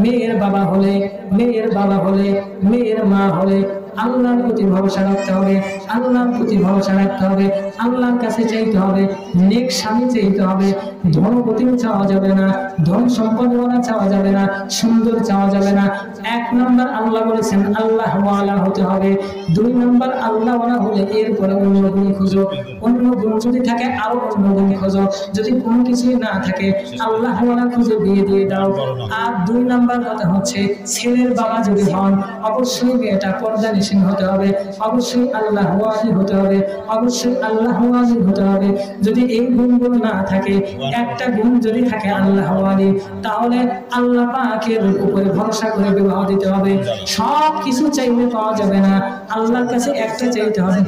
মেয়ের বাবা হলে, মেয়ের বাবা হলে, মেয়ের মা হলে আল্লাহর প্রতি ভরসা রাখতে হবে, আল্লাহর প্রতি ভরসা রাখতে হবে, আল্লাহর কাছে চাইতে হবে, নেক স্বামী চাইতে হবে। ধনপতিও চাওয়া যাবে না, ধন সম্পদওয়ালা চাওয়া যাবে না, সুন্দর চাওয়া যাবে না। 1 নম্বর আল্লাহ বলেছেন আল্লাহ ওয়ালা হতে হবে। 2 নম্বর আল্লাহ ওয়ালা হলে এরপরে অন্য গুণ খোঁজো, অন্য গুণ যদি থাকে আরো অন্য গুণ খোঁজো, যদি কোনো কিছুই না থাকে আল্লাহ ওয়ালা খুঁজে বিয়ে দিয়ে দাও। আর 2 নম্বর কথা হচ্ছে ছেলের বাবা যদি হন অবশ্যই মেয়েটা পর্দা নিশীন হতে হবে, অবশ্যই আল্লাহ ওয়ালি হতে হবে, অবশ্যই আল্লাহ ওয়ালি হতে হবে। যদি এই গুণগুলো না থাকে, একটা গুণ যদি থাকে আল্লাহ ওয়ালি, তাহলে আল্লাহ পাকের উপরে ভরসা করে বিবাহ দিতে হবে। সব কিছু চাইলে পাওয়া যাবে না, আল্লাহর কাছে একটা চাইতে হবে।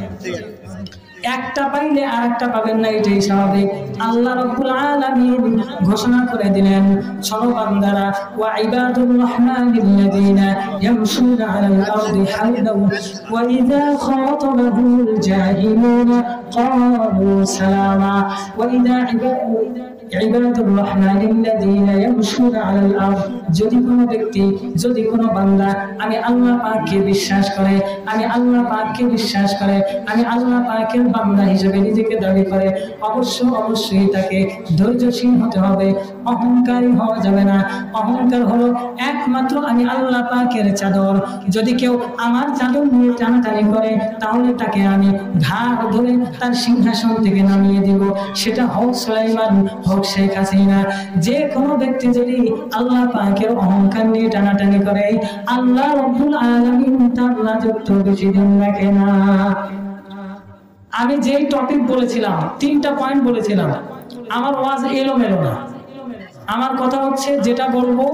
একটা পাইলে আর একটা পাবেন না, এটাই স্বাভাবিক। আল্লাহ রাব্বুল আলামিন ঘোষণা করে দিলেন, শোনো বান্দারা, ওয়া ইবাদুর রহমানিল্লাযীনা ইয়ামশুনা আলাল আরদি হাওদা ওয়া ইযা খাতাবাহুল জাহিলুনা ক্বালু সালামা ওয়া ইযা ইবাদুর রহমানিল্লাযীনা ইয়ামশুনা আলাল আরদ। যদি কোনো ব্যক্তি, যদি কোনো বান্দা আমি আল্লাহ পাককে বিশ্বাস করে, আমি আল্লাহ পাককে বিশ্বাস করে, আমি আল্লাহ পাকের বান্দা হিসেবে নিজেকে দাবি করে, অবশ্যই তাকে ধৈর্যশীল হতে হবে, অহংকারী হওয়া যাবে না। অহংকার হলো একমাত্র আমি আল্লাহ পাকের চাদর, যদি কেউ আমার চাদর নিয়ে টানাটানি করে তাহলে তাকে আমি ঘাড় ধরে তার সিংহাসন থেকে নামিয়ে দিব। সেটা হোক সুলাইমান, হোক শেখ হাসিনা, যে কোনো ব্যক্তি যদি আল্লাহ পাকের অহংকার নিয়ে টানাটানি করে, আল্লাহ রাব্বুল আলামিন তার রাজত্ব বেশি দিন রাখে না। আমি যেই টপিক বলেছিলাম, 3টা পয়েন্ট বলেছিলাম, আমার ওয়াজ এলোমেলো না। আমার কথা হচ্ছে যেটা বলবো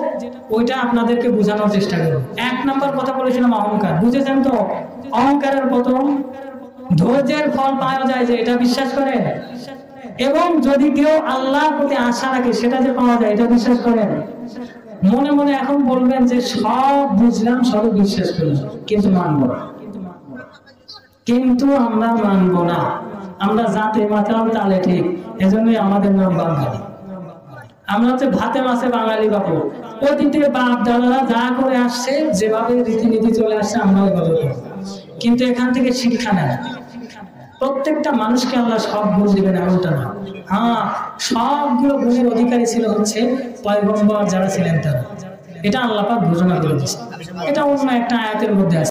ওইটা আপনাদেরকে বোঝানোর চেষ্টা করব। 1 নম্বর কথা বলেছিলাম অহংকার, বুঝেছেন তো? অহংকারের পতন, ধৈর্যের ফল পাওয়া যায় যে এটা বিশ্বাস করেন, এবং যদি কেউ আল্লাহর প্রতি আশা রাখে সেটা যে পাওয়া যায় এটা বিশ্বাস করেন। মনে মনে এখন বলবেন যে সব বুঝলাম, সব বিশ্বাস করলাম, কিন্তু মানব না, কিন্তু আমরা মানব না। আমরা জাতে মাতাল তালে ঠিক, এজন্যই আমাদের নাম বাঙালি। আমরা হচ্ছে ভাতে মাছে বাঙালি বাবু। অতীতে বাপ দাদারা যা করে আসছে, যেভাবে রীতিনীতি চলে আসছে, আমরা এভাবে করব। কিন্তু এখান থেকে শিক্ষা নেয় প্রত্যেকটা মানুষকে আল্লাহ সব গুণ দিবেন এমনটা না। হ্যাঁ, সবগুলো গুণের অধিকারী ছিল হচ্ছে পয়গম্বর যারা ছিলেন তারা। এটা আল্লাহ পাক ঘোষণা করে দিয়েছে। এটা অন্য একটা আয়াতের মধ্যে আছে।